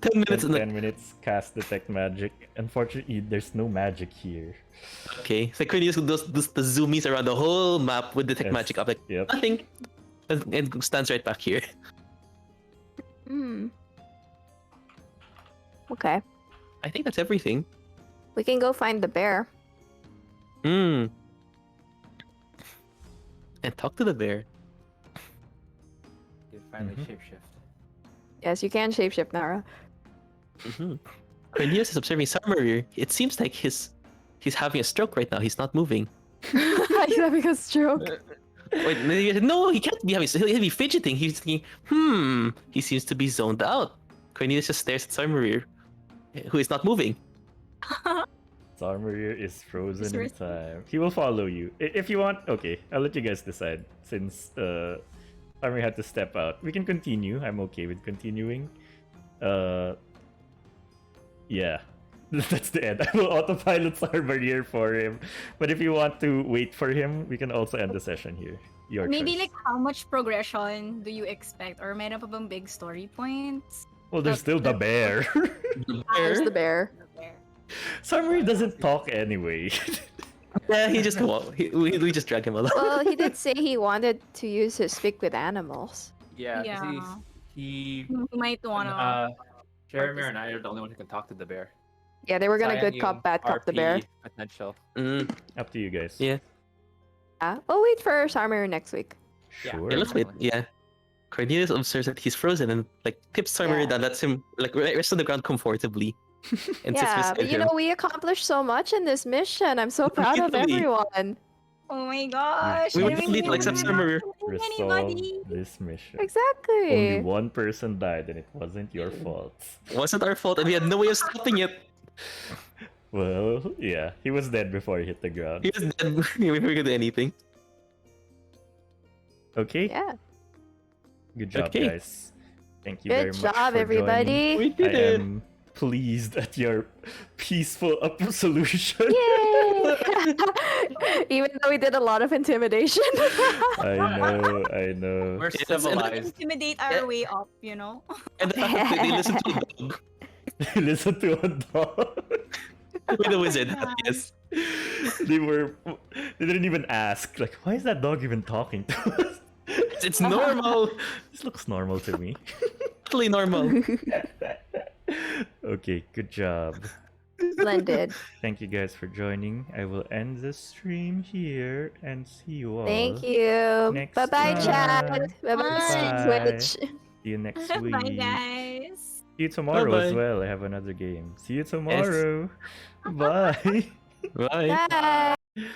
10 minutes. 10 minutes, cast Detect Magic. Unfortunately, there's no magic here. Okay, so Cornelius does the zoomies around the whole map with Detect Yes. Magic up like Yep. nothing. And stands right back here. Okay. I think that's everything. We can go find the bear. And talk to the bear. You finally Mhm. shapeshift. Yes, you can shapeshift, Nara. Cornelius is observing Summer. It seems like he's having a stroke right now. He's not moving. He's having a stroke. Wait, no, he can't be having. He'll be fidgeting. He's thinking, he seems to be zoned out. Cornelius just stares at Summer, who is not moving. Zarmarir is frozen in Seriously? time. He will follow you. If you want, okay, I'll let you guys decide. Since Zarmarir had to step out. We can continue. I'm okay with continuing. Yeah. That's the end. I will autopilot Zarmarir for him. But if you want to wait for him, we can also end the session here. Your Maybe choice. like how much progression do you expect? Or meron pa bang big story points? Well, there's still the bear. There's the bear. Zarmarir doesn't talk anyway. Yeah, he just we just drag him along. Well, he did say he wanted to use his speak with animals. Yeah, 'cause Yeah. he You might wanna. Jeremy and I are the only one who can talk to the bear. Yeah, they were gonna good Sayang cop, yung bad cop the bear. RP potential. Up to you guys. Yeah. We'll wait for Sarmir next week. Yeah. Sure. Yeah, let's wait. Definitely. Yeah. Cornelius observes that he's frozen and like tips Summer Yeah. down, lets him like rest on the ground comfortably. And sits Yeah, beside but you him. know, we accomplished so much in this mission. I'm so proud of Really? everyone. Oh my gosh! We would I need, like, some summer- Resolve Anybody? this mission. Exactly. Only one person died, and it wasn't your fault. It wasn't our fault and we had no way of stopping it. Well, yeah, he was dead before he hit the ground. He was dead before we could do anything. Okay, Yeah. good job, Okay. guys. Thank you very Good much job, for everybody. We joining. did I it. am pleased at your peaceful solution. Yay! Even though we did a lot of intimidation. I know. We're Yes, and- civilized. Intimidate our Yeah. way up, you know? And the fact that they listened to a dog Listen to a dog. with a wizard. Yes. They didn't even ask, like, why is that dog even talking to us? It's normal. This looks normal to me. Totally normal. Okay, good job. Splendid. Thank you guys for joining. I will end the stream here and see you all. Thank you. Next Bye bye, chat. time. Bye bye, Bye. Twitch. See you next week. Bye, guys. See you tomorrow as Bye-bye. well. I have another game. See you tomorrow. Bye. Bye. Bye.